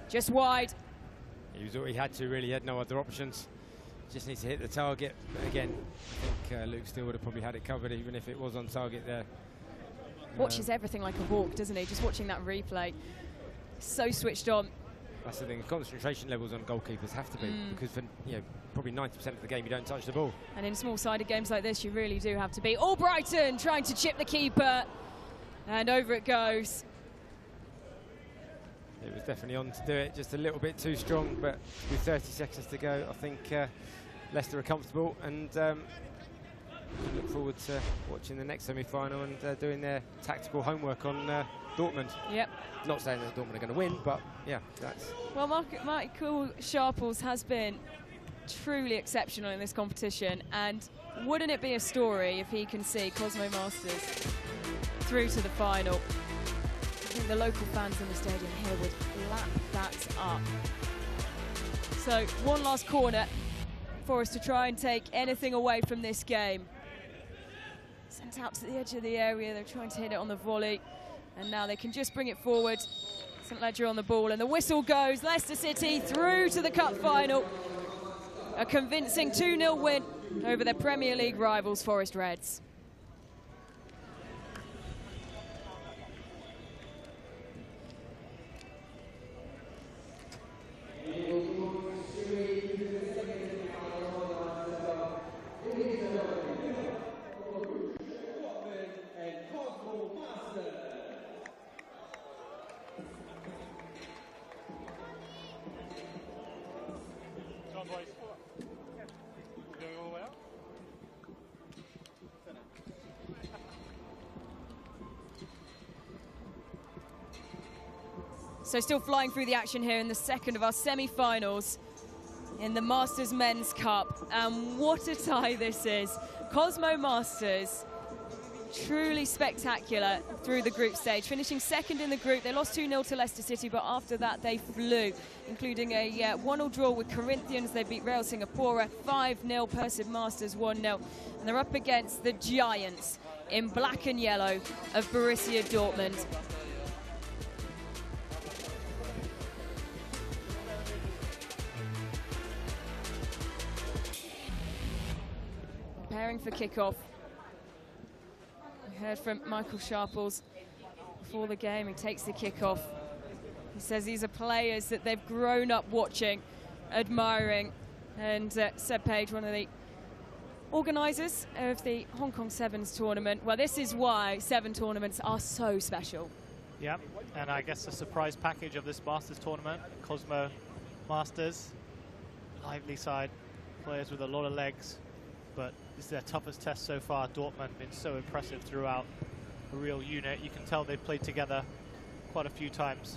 Just wide. He had to really, he had no other options. Just needs to hit the target. But again, I think Luke Steele would have probably had it covered even if it was on target there. Watches everything like a hawk, doesn't he? Just watching that replay. So switched on. That's the thing, concentration levels on goalkeepers have to be, because for probably 90% of the game you don't touch the ball. And in small-sided games like this, you really do have to be. Albrighton trying to chip the keeper, and over it goes. It was definitely on to do it, just a little bit too strong, but with 30 seconds to go, I think Leicester are comfortable, and look forward to watching the next semi-final and doing their tactical homework on Dortmund. Yep. Not saying that Dortmund are going to win, but yeah, that's... Well, Michael Sharples has been truly exceptional in this competition, and wouldn't it be a story if he can see Cosmo Masters through to the final? I think the local fans in the stadium here would lap that up. So one last corner for us to try and take anything away from this game. Sent out to the edge of the area, they're trying to hit it on the volley, and now they can just bring it forward. St Ledger on the ball, and the whistle goes. Leicester City through to the cup final. A convincing 2-0 win over their Premier League rivals, Forest Reds. So still flying through the action here in the second of our semi-finals in the Masters Men's Cup. And what a tie this is. Cosmo Masters, truly spectacular through the group stage, finishing second in the group. They lost 2-0 to Leicester City, but after that they flew, including a 1-0 draw with Corinthians. They beat Real Singapore 5-0, Persiv Masters 1-0. And they're up against the giants in black and yellow of Borussia Dortmund. Preparing for kickoff. We heard from Michael Sharples before the game. He takes the kickoff. He says these are players that they've grown up watching, admiring. And Seb Page, one of the organisers of the Hong Kong Sevens tournament. Well, this is why Seven tournaments are so special. Yeah, and I guess the surprise package of this Masters tournament, Cosmo Masters, lively side, players with a lot of legs, but this is their toughest test so far. Dortmund been so impressive throughout, a real unit. You can tell they've played together quite a few times,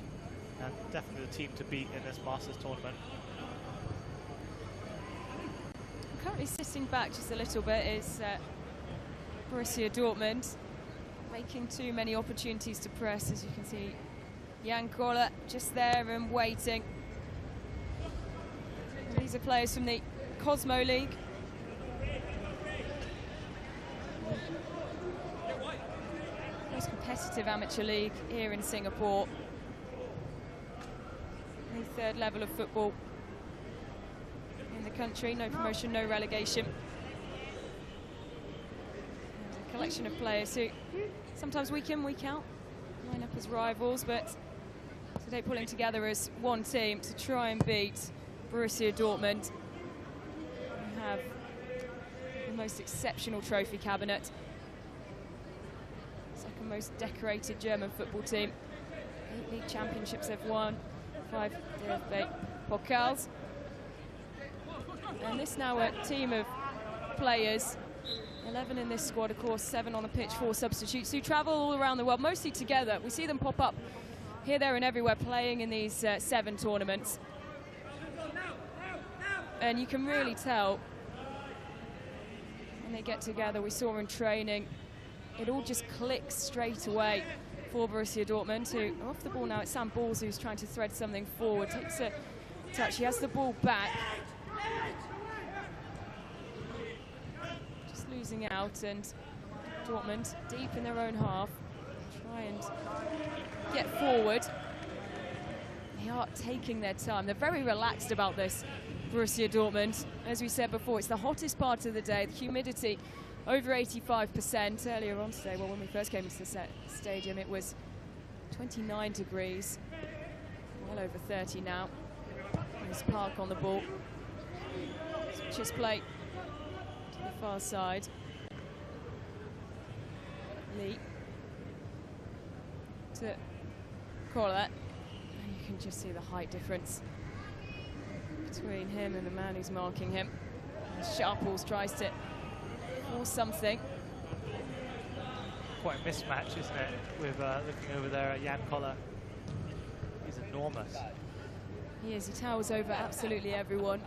and definitely the team to beat in this Masters tournament. Currently sitting back just a little bit is Borussia Dortmund, making too many opportunities to press. As you can see, Jan Koller just there and waiting. And these are players from the Cosmo League. Most competitive amateur league here in Singapore. The third level of football in the country. No promotion, no relegation. And a collection of players who sometimes week in, week out line up as rivals, but today pulling together as one team to try and beat Borussia Dortmund. We have the most exceptional trophy cabinet. Second most decorated German football team. 8 league championships they've won, 5 DFB Pokals. And this now a team of players, 11 in this squad, of course, 7 on the pitch, 4 substitutes, who travel all around the world, mostly together. We see them pop up here, there and everywhere playing in these 7 tournaments. And you can really tell when they get together. We saw in training, it all just clicks straight away for Borussia Dortmund, who are off the ball now. It's Sam Balls who's trying to thread something forward. Takes a touch. He has the ball back. Just losing out, and Dortmund deep in their own half. Try and get forward. They are taking their time. They're very relaxed about this, Borussia Dortmund. As we said before, it's the hottest part of the day. The humidity over 85%. Earlier on today, well, when we first came into the stadium, it was 29 degrees. Well over 30 now. There's Park on the ball. Switches play to the far side. Lee to Kohler. And you can just see the height difference between him and the man who's marking him. Sharples tries to force something. Quite a mismatch, isn't it, with looking over there at Jan Kohler. He's enormous. He is. He towers over absolutely everyone.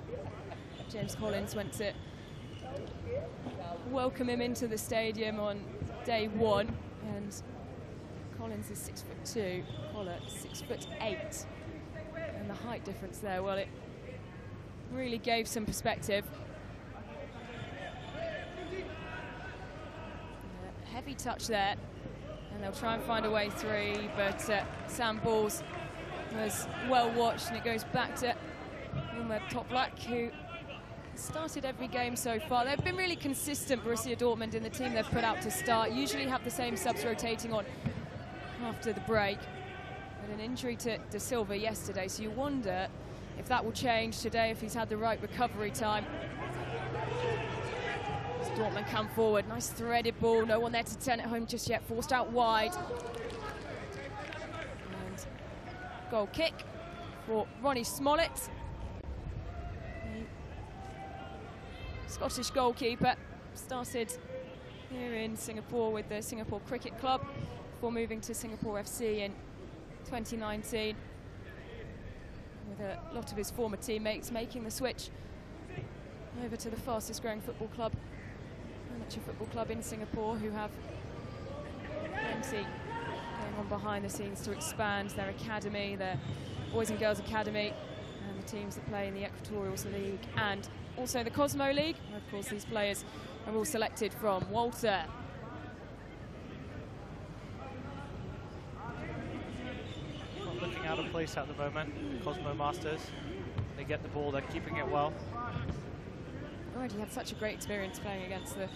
James Collins went to welcome him into the stadium on day 1, and Collins is 6'2", Kohler 6'8", and the height difference there, well, it really gave some perspective. Heavy touch there, and they'll try and find a way through, but Sam Balls was well watched, and it goes back to Umar Toplak, who started every game so far. They've been really consistent, Borussia Dortmund, in the team they've put out to start. Usually have the same subs rotating on after the break. But an injury to De Silva yesterday, so you wonder if that will change today, if he's had the right recovery time. As Dortmund come forward, nice threaded ball, no one there to turn it home just yet, forced out wide. And goal kick for Ronnie Smollett. Scottish goalkeeper, started here in Singapore with the Singapore Cricket Club before moving to Singapore FC in 2019, with a lot of his former teammates making the switch over to the fastest growing football club, amateur football club in Singapore, who have plenty going on behind the scenes to expand their academy, their boys and girls academy, and the teams that play in the Equatorials League and also the Cosmo League. And of course, these players are all selected from Walter. Not looking out of place at the moment, Cosmo Masters. They get the ball, they're keeping it well. Already had such a great experience playing against the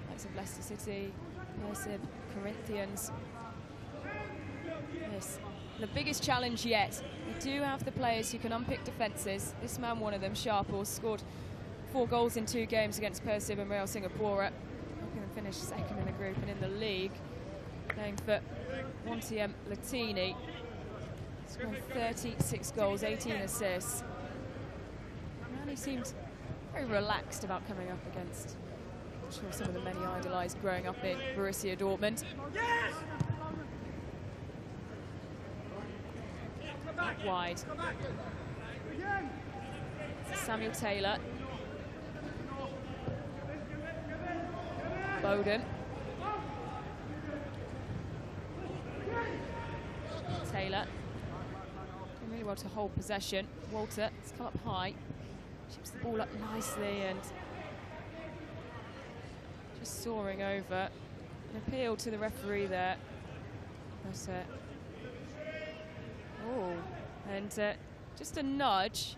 likes of Leicester City, Persib, Corinthians. Yes, the biggest challenge yet. We do have the players who can unpick defences. This man, one of them, Sharples, scored 4 goals in 2 games against Persib and Real Singapore, helping them finish second in the group and in the league. Playing for Montiem Latini, scored 36 goals, 18 assists. And he seemed very relaxed about coming up against, I'm sure, some of the many idolised growing up in Borussia Dortmund. Out wide. Samuel Taylor. Bowden. Taylor. Doing really well to hold possession. Walter has come up high. Chips the ball up nicely and just soaring over. An appeal to the referee there. That's it. Oh, and just a nudge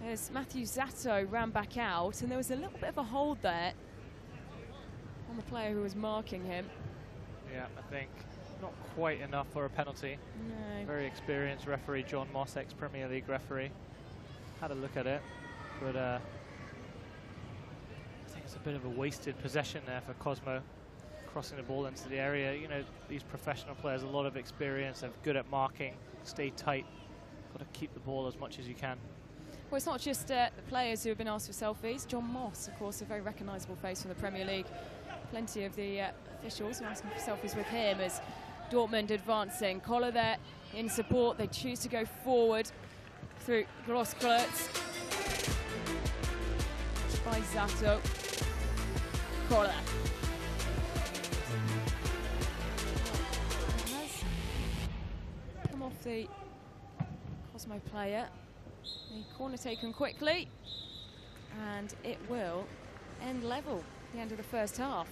as Matthew Zatto ran back out, and there was a little bit of a hold there on the player who was marking him. Yeah, I think not quite enough for a penalty. No. Very experienced referee, John Moss, ex-Premier League referee. Had a look at it, but I think it's a bit of a wasted possession there for Cosmo, crossing the ball into the area. You know, these professional players, a lot of experience, they're good at marking, stay tight, got to keep the ball as much as you can. Well, it's not just the players who have been asked for selfies. John Moss, of course, a very recognisable face from the Premier League. Plenty of the officials are asking for selfies with him as Dortmund advancing. Kohler there in support. They choose to go forward through Grosskreutz. By Zatto. Kohler. the Cosmo player. The corner taken quickly, and it will end level at the end of the first half.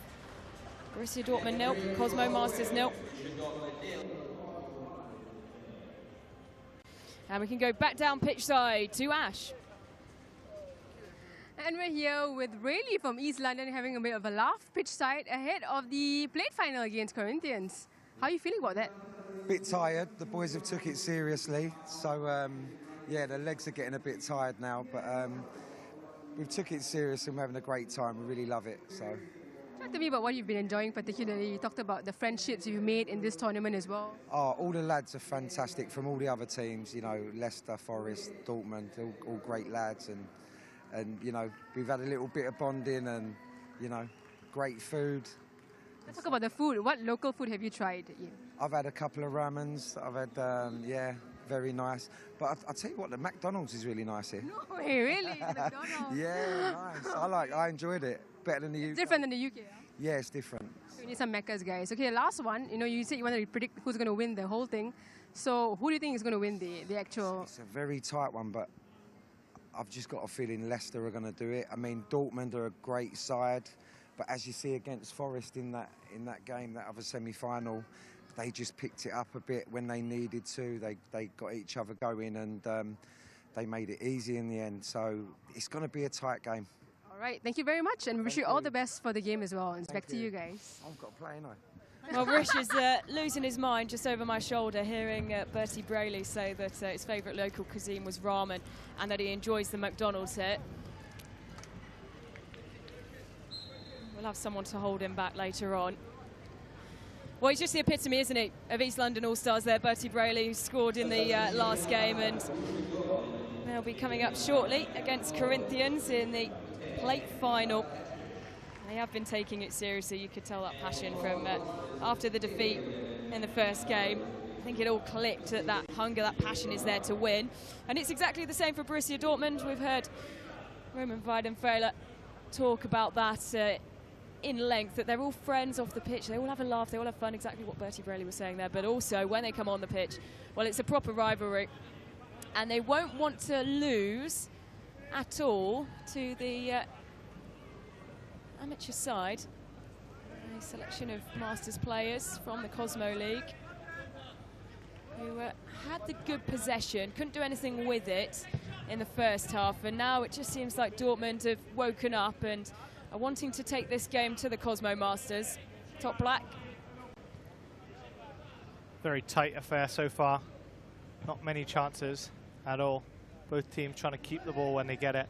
Borussia Dortmund 0, Cosmo Masters 0. And we can go back down pitch side to Ash. And we're here with Rayleigh from East London having a bit of a laugh pitch side ahead of the plate final against Corinthians. How are you feeling about that? Bit tired. The boys have took it seriously. So, yeah, the legs are getting a bit tired now. But we've took it seriously and we're having a great time. We really love it. So. Talk to me about what you've been enjoying particularly. You talked about the friendships you've made in this tournament as well. Oh, all the lads are fantastic from all the other teams. You know, Leicester, Forest, Dortmund, all great lads. And, you know, we've had a little bit of bonding and, you know, great food. Let's talk about the food. What local food have you tried, Ian? I've had a couple of ramens. I've had, yeah, very nice. But I'll tell you what, the McDonald's is really nice here. No way, really? McDonald's? Yeah, nice. I enjoyed it. Better than the UK. Different than the UK, huh? Yeah, it's different. We need some Meccas, guys. Okay, last one. You know, you said you wanted to predict who's going to win the whole thing. So who do you think is going to win the actual... It's a very tight one, but I've just got a feeling Leicester are going to do it. I mean, Dortmund are a great side, but as you see against Forest in that game, that other semi-final, they just picked it up a bit when they needed to. They got each other going and they made it easy in the end. So it's going to be a tight game. All right, thank you very much, and we wish you all the best for the game as well. And it's back to you guys. I've got to play, ain't I? Well, Rish is losing his mind just over my shoulder, hearing Bertie Brayley say that his favourite local cuisine was ramen and that he enjoys the McDonald's here. We'll have someone to hold him back later on. Well, he's just the epitome, isn't he, of East London All-Stars there, Bertie Brayley, who scored in the last game, and they'll be coming up shortly against Corinthians in the plate final. They have been taking it seriously. You could tell that passion from after the defeat in the first game. I think it all clicked that hunger, that passion is there to win. And it's exactly the same for Borussia Dortmund. We've heard Roman Weidenfeller talk about that in length, that they're all friends off the pitch. They all have a laugh, they all have fun, exactly what Bertie Brayley was saying there. But also, when they come on the pitch, well, it's a proper rivalry. And they won't want to lose at all to the amateur side. A selection of Masters players from the Cosmo League who had the good possession, couldn't do anything with it in the first half, and now it just seems like Dortmund have woken up and are wanting to take this game to the Cosmo Masters. Top black. Very tight affair so far. Not many chances at all. Both teams trying to keep the ball when they get it.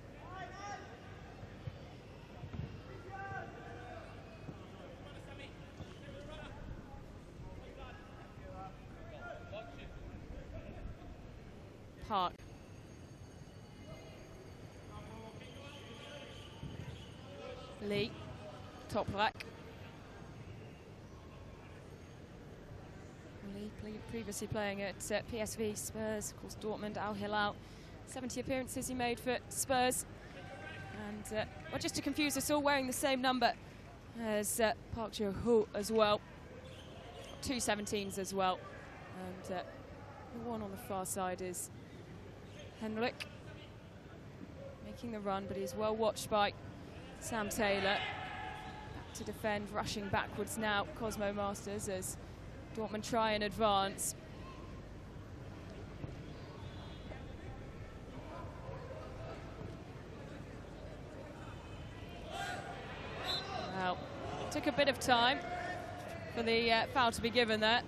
Park. Lee, top black. Lee previously playing at PSV, Spurs, of course Dortmund, Al Hilal. 70 appearances he made for Spurs. And well, just to confuse us all, wearing the same number as Park Joo-ho as well. 2 17s as well. And the one on the far side is Henrik, making the run, but he's well watched by Sam Taylor. Back to defend, rushing backwards now, Cosmo Masters, as Dortmund try and advance. Well, took a bit of time for the foul to be given there.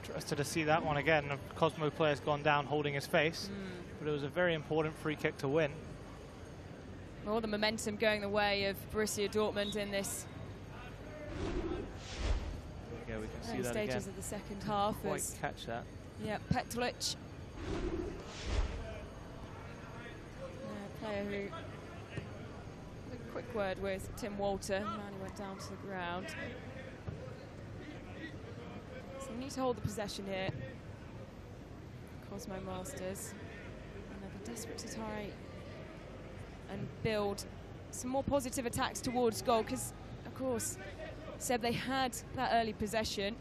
Interested to see that one again. The Cosmo player's gone down holding his face, but it was a very important free kick to win. All the momentum going the way of Borussia Dortmund in this There we go, we can see that stages again. of the second half. Quite catch that. Yeah, Petlic, player who had a quick word with Tim Walter, the man who went down to the ground. So we need to hold the possession here. Cosmo Masters, and they'll be desperate to try and build some more positive attacks towards goal, because of course Seb, they had that early possession.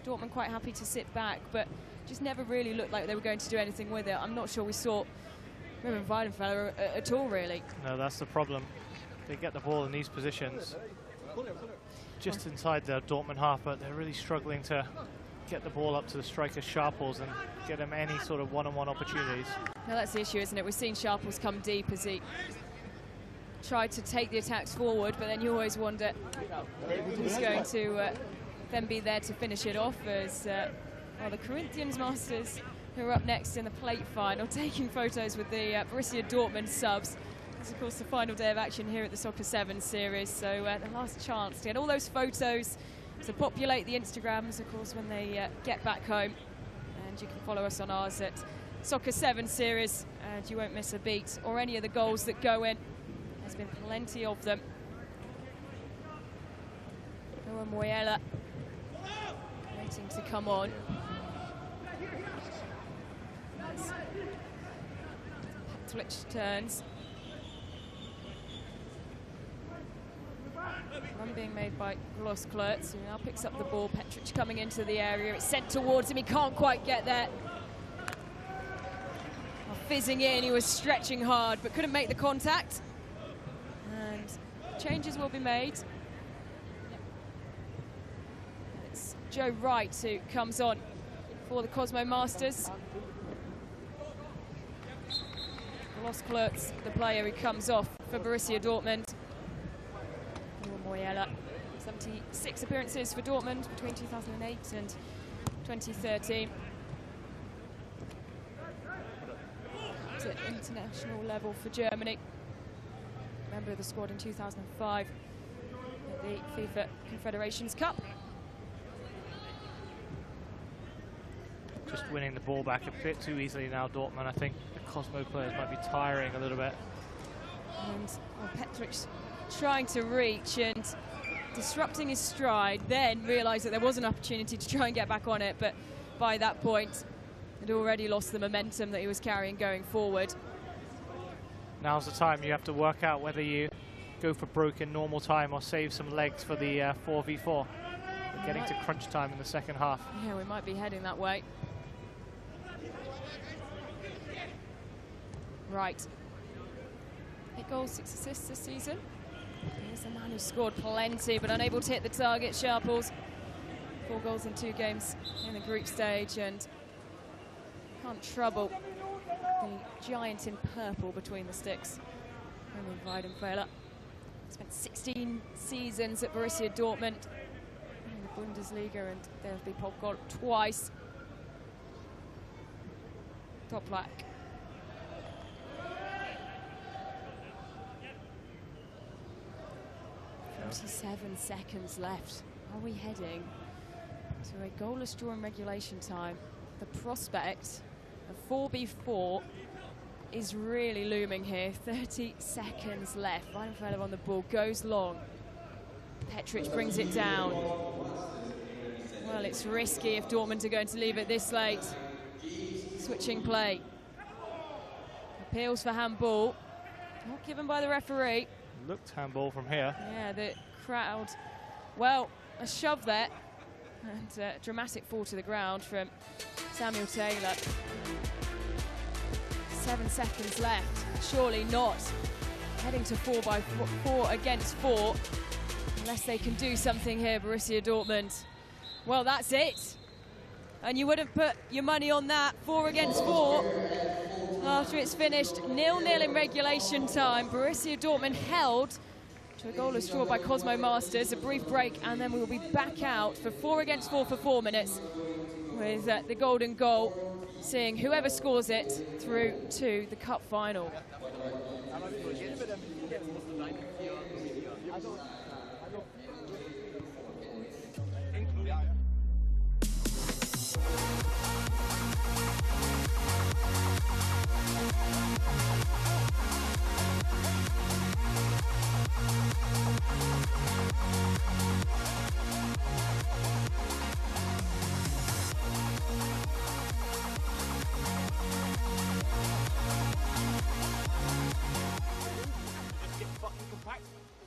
Dortmund quite happy to sit back, but just never really looked like they were going to do anything with it. I'm not sure we saw Ruben Weidenfeller at all, really. No, that's the problem. They get the ball in these positions just inside the Dortmund half, but they're really struggling to get the ball up to the striker Sharples and get him any sort of one-on-one opportunities. Now that's the issue, isn't it? We've seen Sharples come deep as he tried to take the attacks forward, but then you always wonder who's going to then be there to finish it off, as well, the Corinthians Masters, who are up next in the plate final, taking photos with the Borussia Dortmund subs. It's, of course, the final day of action here at the Soccer 7 series, so the last chance to get all those photos to populate the Instagrams, of course, when they get back home. And you can follow us on ours at Soccer 7 series, and you won't miss a beat or any of the goals that go in. There's been plenty of them. Noah Moyela waiting to come on. Twitch turns. Run being made by Glosklert, who now picks up the ball. Petric coming into the area. It's sent towards him. He can't quite get there. Fizzing in. He was stretching hard, but couldn't make the contact. And changes will be made. It's Joe Wright who comes on for the Cosmo Masters. Glosklert, the player who comes off for Borussia Dortmund. Moyela, 76 appearances for Dortmund between 2008 and 2013. At international level for Germany. Member of the squad in 2005 at the FIFA Confederations Cup. Just winning the ball back a bit too easily now, Dortmund. I think the Cosmo players might be tiring a little bit. And Petric's trying to reach and disrupting his stride, then realised that there was an opportunity to try and get back on it, but by that point had already lost the momentum that he was carrying going forward. Now's the time you have to work out whether you go for broken normal time or save some legs for the 4v4. We're getting to crunch time in the second half. Yeah, we might be heading that way. Right. 8 goals, 6 assists this season. Here's the man who scored plenty, but unable to hit the target, Sharples. 4 goals in 2 games in the group stage, and can't trouble the giant in purple between the sticks. Roman Weidenfeller spent 16 seasons at Borussia Dortmund in the Bundesliga, and there'll be Polkgott twice. Top black. 47 seconds left. Are we heading to a goalless draw in regulation time? The prospect of 4v4 is really looming here. 30 seconds left. Weidenfeller on the ball, goes long. Petric brings it down. Well, it's risky if Dortmund are going to leave it this late. Switching play. Appeals for handball. Not given by the referee. Looked handball from here. Yeah, the crowd, well, a shove there, and a dramatic fall to the ground from Samuel Taylor. 7 seconds left, surely not. Heading to 4 against 4, unless they can do something here, Borussia Dortmund. Well, that's it. And you wouldn't put your money on that, 4 against 4. After it's finished 0-0 in regulation time, Borussia Dortmund held to a goalless draw by Cosmo Masters. A brief break, and then we will be back out for 4 against 4 for 4 minutes, with the golden goal seeing whoever scores it through to the cup final.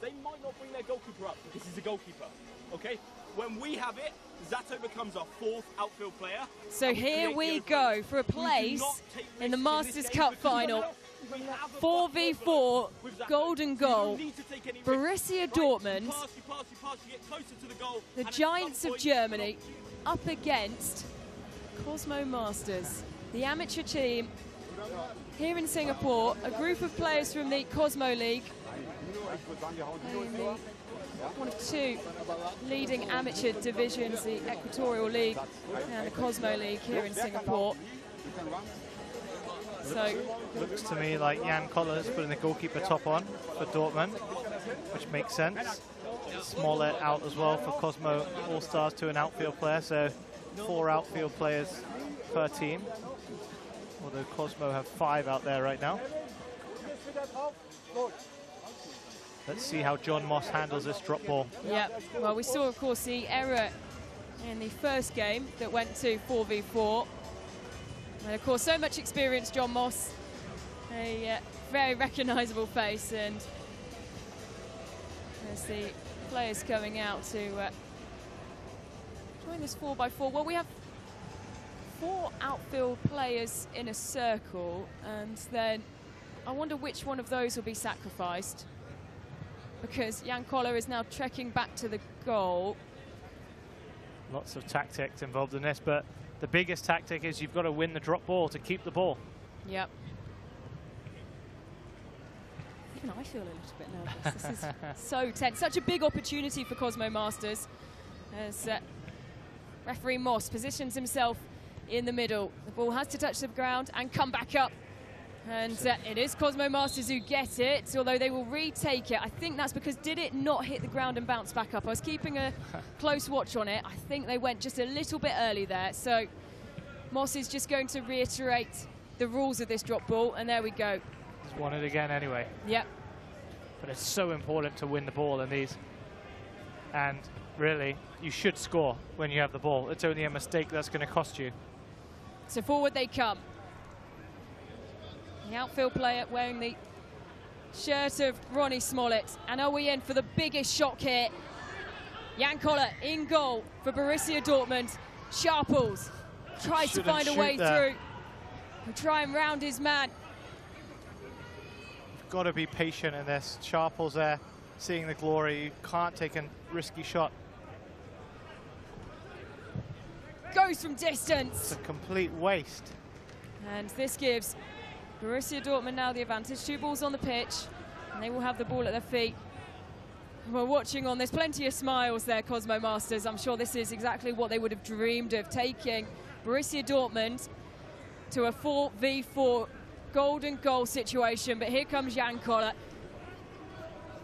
they might not bring their goalkeeper up because he's a goalkeeper, okay? When we have it, Zato becomes our 4th outfield player. So here we go for a place in the Masters Cup final. 4v4, golden goal. Borussia Dortmund, the Giants of Germany, up against Cosmo Masters, the amateur team here in Singapore, a group of players from the Cosmo League, one of 2 leading amateur divisions, the Equatorial League and the Cosmo League here in Singapore. So looks to me like Jan Koller's putting the goalkeeper top on for Dortmund, which makes sense. Smollett out as well for Cosmo All-Stars to an outfield player, so 4 outfield players per team. Although Cosmo have 5 out there right now. Let's see how John Moss handles this drop ball. Yeah, well, we saw, of course, the error in the first game that went to 4v4. And, of course, so much experience, John Moss. A very recognisable face. And there's the players coming out to join this 4x4. Well, we have 4 outfield players in a circle. And then I wonder which one of those will be sacrificed, because Jan Koller is now trekking back to the goal. Lots of tactics involved in this, but the biggest tactic is you've got to win the drop ball to keep the ball. Yep. Even I feel a little bit nervous. This is so tense. Such a big opportunity for Cosmo Masters as referee Moss positions himself in the middle. The ball has to touch the ground and come back up. And it is Cosmo Masters who get it, although they will retake it. I think that's because did it not hit the ground and bounce back up? I was keeping a close watch on it. I think they went just a little bit early there. So Moss is just going to reiterate the rules of this drop ball, and there we go. He's won it again anyway. Yep. But it's so important to win the ball in these. And really, you should score when you have the ball. It's only a mistake that's going to cost you. So forward they come. The outfield player wearing the shirt of Ronnie Smollett. And are we in for the biggest shock here? Jan Koller in goal for Borussia Dortmund. Sharples tries to find a way through. He'll try and round his man. You've got to be patient in this. Sharples there, seeing the glory. You can't take a risky shot. Goes from distance. It's a complete waste. And this gives Borussia Dortmund now the advantage. 2 balls on the pitch, and they will have the ball at their feet. We're watching on. There's plenty of smiles there, Cosmo Masters. I'm sure this is exactly what they would have dreamed of, taking Borussia Dortmund to a 4v4 golden goal situation. But here comes Jan Koller.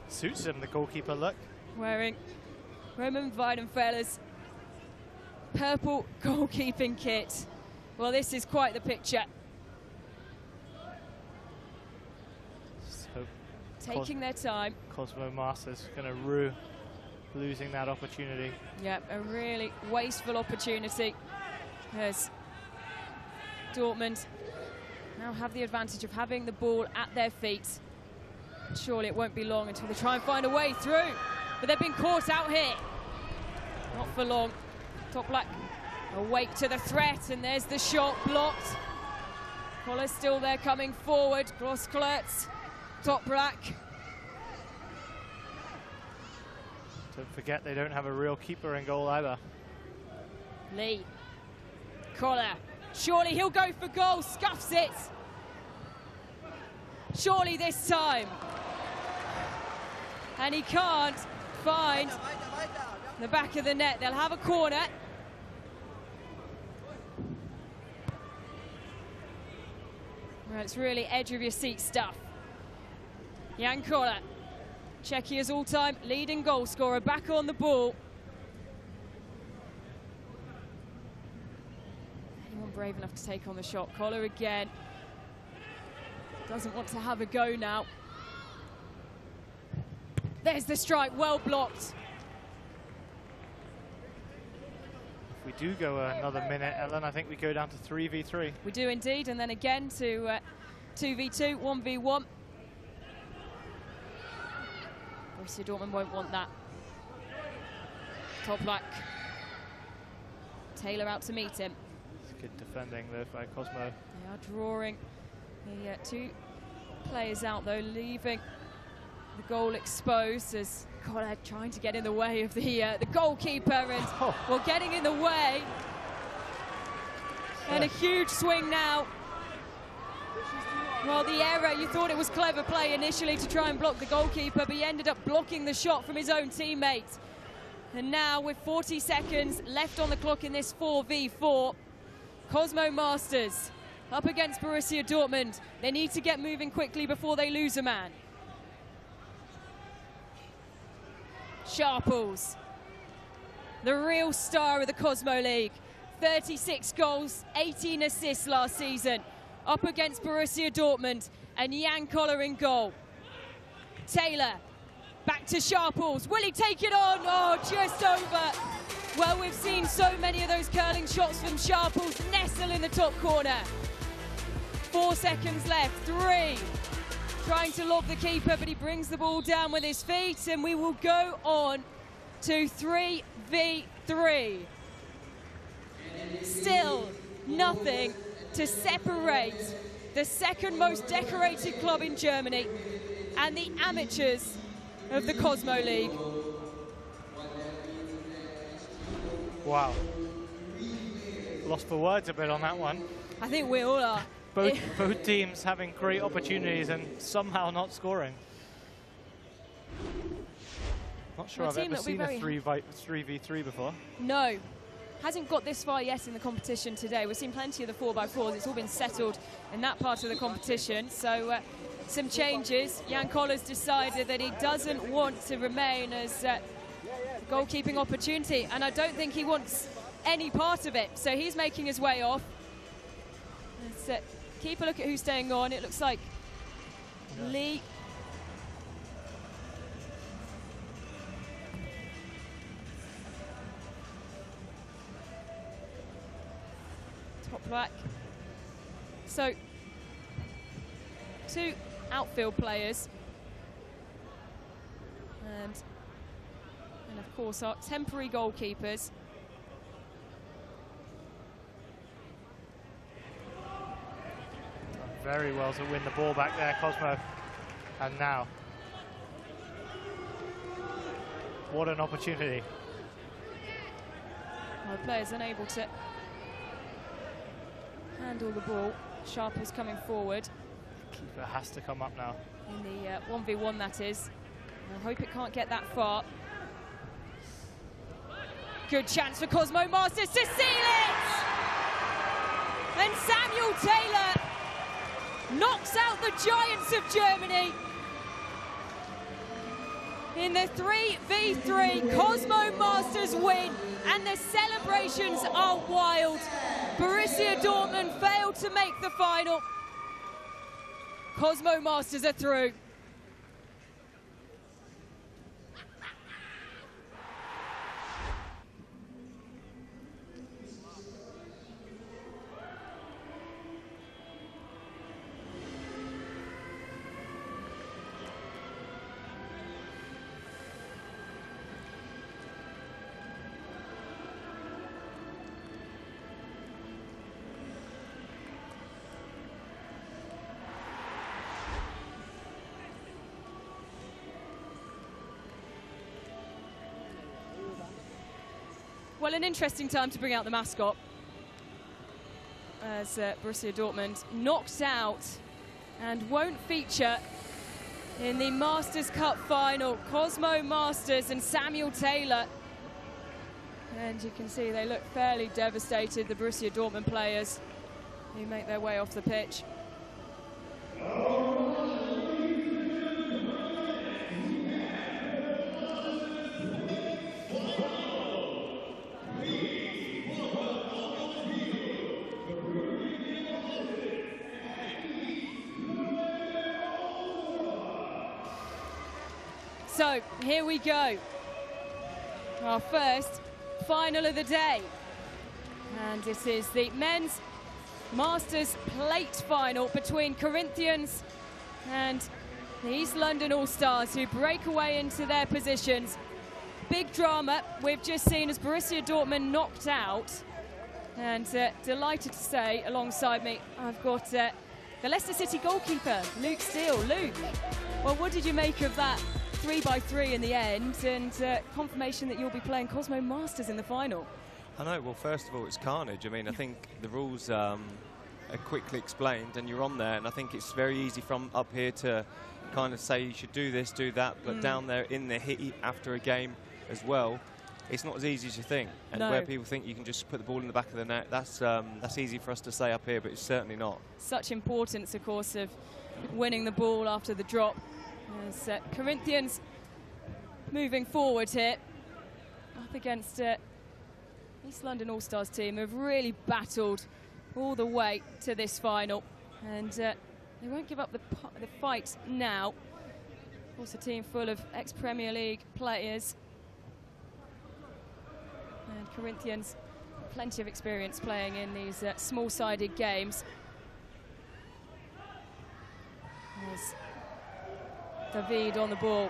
Suits him, the goalkeeper look. Wearing Roman Weidenfeller's purple goalkeeping kit. Well, this is quite the picture. Taking their time. Cosmo Masters going to rue losing that opportunity. Yep, a really wasteful opportunity as Dortmund now have the advantage of having the ball at their feet. Surely it won't be long until they try and find a way through, but they've been caught out here. Not for long. Top Black awake to the threat, and there's the shot blocked. Koller's still there coming forward. Grossklertz. Top Black. Don't forget they don't have a real keeper in goal either. Lee. Koller. Surely he'll go for goal. Scuffs it. Surely this time. And he can't find the back of the net. They'll have a corner. Well, it's really edge of your seat stuff. Jan Koller, Czechia's all-time leading goal scorer, back on the ball. Anyone brave enough to take on the shot? Koller again. Doesn't want to have a go now. There's the strike, well blocked. If we do go another minute, Ellen, I think we go down to 3v3. We do indeed, and then again to 2v2, 1v1. Borussia Dortmund won't want that. Top black. Taylor out to meet him. It's good defending though by Cosmo. They are drawing the two players out though, leaving the goal exposed as Collett trying to get in the way of the goalkeeper and well, getting in the way. And a huge swing now. Well, the error, you thought it was clever play initially to try and block the goalkeeper, but he ended up blocking the shot from his own teammate. And now with 40 seconds left on the clock in this 4v4, Cosmo Masters up against Borussia Dortmund. They need to get moving quickly before they lose a man. Sharples, the real star of the Cosmo League. 36 goals, 18 assists last season. Up against Borussia Dortmund and Jan Koller in goal. Taylor, back to Sharples. Will he take it on? Oh, just over. Well, we've seen so many of those curling shots from Sharples nestle in the top corner. 4 seconds left, 3. Trying to lob the keeper, but he brings the ball down with his feet, and we will go on to 3v3. Still nothing to separate the second most decorated club in Germany and the amateurs of the Cosmo League. Wow. Lost for words a bit on that one. I think we all are. Both teams having great opportunities and somehow not scoring. Not sure I've ever seen a 3v3 before. No. Hasn't got this far yet in the competition today. We've seen plenty of the 4x4s. It's all been settled in that part of the competition. So some changes. Jan Koller's decided that he doesn't want to remain as goalkeeping opportunity, and I don't think he wants any part of it. So he's making his way off. Let's keep a look at who's staying on. It looks like Lee. Top black. So, 2 outfield players. And of course our temporary goalkeepers. Very well to win the ball back there, Cosmo. And now, what an opportunity. Well, the player's unable to handle the ball. Sharple's coming forward. Keeper has to come up now. In the 1v1, that is. I hope it can't get that far. Good chance for Cosmo Masters to seal it! And Samuel Taylor knocks out the Giants of Germany. In the 3v3, Cosmo Masters win, and the celebrations are wild. Borussia Dortmund failed to make the final. Cosmo Masters are through. Well, an interesting time to bring out the mascot, as Borussia Dortmund knocked out and won't feature in the Masters Cup final. Cosmo Masters and Samuel Taylor. And you can see they look fairly devastated, the Borussia Dortmund players, who make their way off the pitch. So, here we go. Our first final of the day. And this is the men's Masters Plate final between Corinthians and The East London All-Stars who break away into their positions. Big drama we've just seen as Borussia Dortmund knocked out. And delighted to say, alongside me, I've got the Leicester City goalkeeper, Luke Steele. Luke, well, what did you make of that 3-by-3 in the end, and confirmation that you'll be playing Cosmo Masters in the final? I know, well, first of all, it's carnage. I mean, I think the rules are quickly explained, and you're on there, and I think it's very easy from up here to kind of say you should do this, do that, but down there in the heat after a game as well, it's not as easy as you think. And where people think you can just put the ball in the back of the net, that's easy for us to say up here, but it's certainly not. Such Importance, of course, of winning the ball after the drop. As Corinthians moving forward here, up against East London All-Stars team who have really battled all the way to this final, and they won't give up the fight now. Of course, a team full of ex-Premier League players, and Corinthians plenty of experience playing in these small-sided games. There's David on the ball.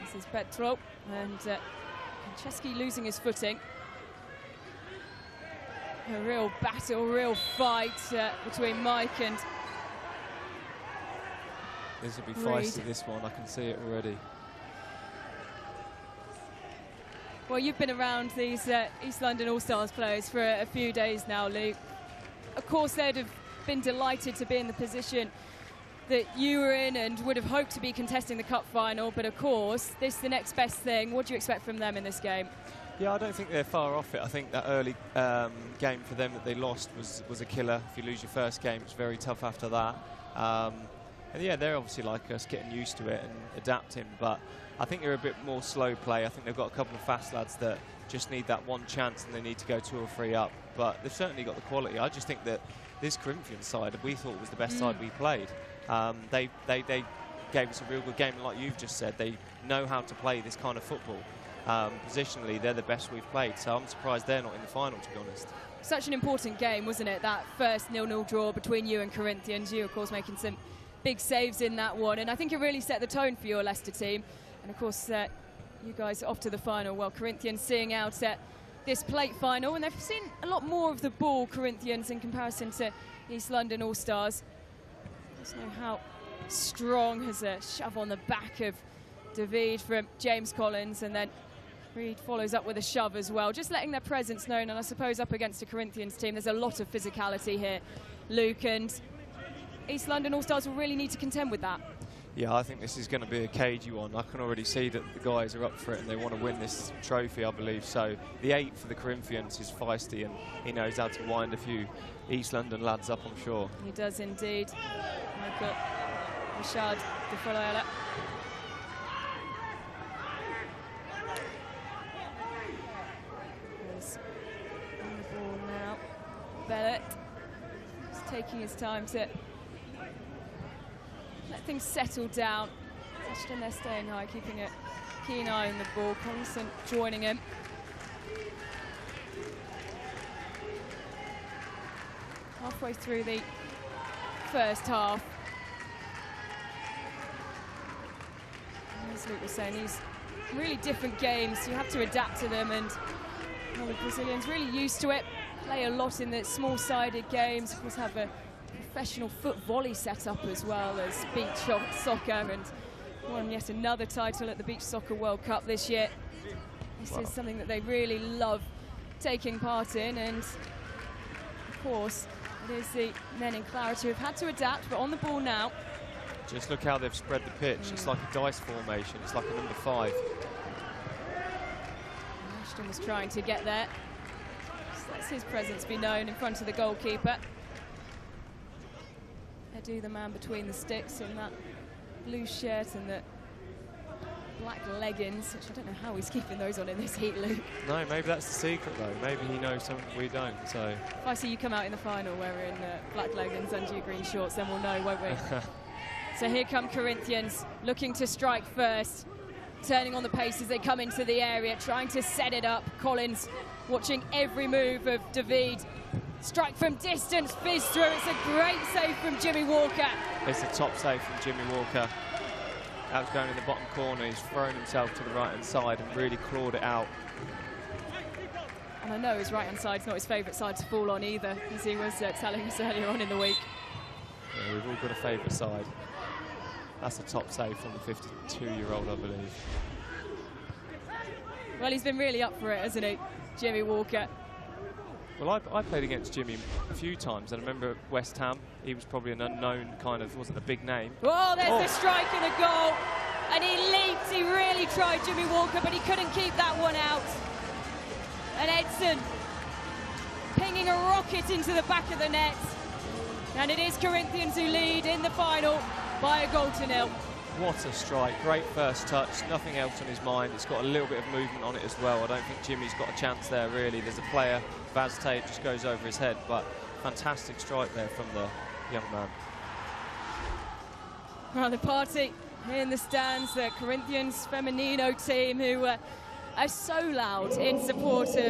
This is Petro, and Franceschi losing his footing. A real battle, real fight between Mike and This will be feisty, this one. I can see it already. Well, you've been around these East London All-Stars players for a few days now, Luke. Of course, they'd have been delighted to be in the position that you were in and would have hoped to be contesting the cup final, but of course, this is the next best thing. What do you expect from them in this game? Yeah, I don't think they're far off it. I think that early game for them that they lost was a killer. If you lose your first game, it's very tough after that. And yeah, they're obviously like us, getting used to it and adapting, but I think they're a bit more slow play. I think they've got a couple of fast lads that just need that one chance and they need to go 2 or 3 up, but they've certainly got the quality. I just think that this Corinthians side, we thought was the best side we played. They gave us a real good game, and like you've just said, they know how to play this kind of football. Positionally, they're the best we've played, so I'm surprised they're not in the final, to be honest. Such an important game, wasn't it? That first 0-0 draw between you and Corinthians. You, of course, making some big saves in that one, and I think it really set the tone for your Leicester team. And of course, you guys off to the final. Well, Corinthians seeing out this plate final, and they've seen a lot more of the ball, Corinthians, in comparison to East London All-Stars. Just know how strong has a shove on the back of David from James Collins, and then Reed follows up with a shove as well, just letting their presence known. And I suppose up against a Corinthians team, there's a lot of physicality here, Luke, and East London All-Stars will really need to contend with that. Yeah, I think this is going to be a cagey one. I can already see that the guys are up for it and they want to win this trophy, I believe. So the 8 for the Corinthians is feisty, and he knows how to wind a few East London lads up, I'm sure. He does indeed. Michael Richard de Foloyala. There's on the ball now. Bellet is taking his time to let things settle down. Ashton, they're staying high, keeping a keen eye on the ball. Collinson joining him. Halfway through the first half. And as Luke was saying, these really different games, you have to adapt to them, and well, the Brazilians really used to it. Play a lot in the small-sided games. Of course, have a professional foot volley set up as well as beach soccer, and won yet another title at the Beach Soccer World Cup this year. This is something that they really love taking part in, and of course it is the men in claret who have had to adapt, but on the ball now. Just look how they've spread the pitch. It's like a dice formation. It's like a number 5. Ashton was trying to get there. Just lets his presence be known in front of the goalkeeper. Edu, the man between the sticks, in that blue shirt and the black leggings, which I don't know how he's keeping those on in this heat, Luke. No, maybe that's the secret, though. Maybe he knows something we don't. So if I see you come out in the final wearing black leggings under your green shorts, then we'll know, won't we? So here come Corinthians, looking to strike first, turning on the pace as they come into the area, trying to set it up. Collins watching every move of David. Strike from distance, fizz through. It's a great save from Jimmy Walker. It's a top save from Jimmy Walker. That was going in the bottom corner. He's thrown himself to the right-hand side and really clawed it out. And I know his right-hand side's not his favourite side to fall on either, as he was telling us earlier on in the week. Yeah, we've all got a favourite side. That's a top save from the 52-year-old, I believe. Well, he's been really up for it, hasn't he, Jimmy Walker? Well, I played against Jimmy a few times, and I remember at West Ham, he was probably an unknown kind of, wasn't a big name. Oh, there's the strike and a goal. And he leaped, he really tried, Jimmy Walker, but he couldn't keep that one out. And Edson pinging a rocket into the back of the net. And it is Corinthians who lead in the final by 1-0. What a strike, great first touch, nothing else on his mind. It's got a little bit of movement on it as well. I don't think Jimmy's got a chance there, really. There's a player, Vazte, just goes over his head, but fantastic strike there from the young man. Well, the party in the stands, the Corinthians Femenino team who are so loud in support of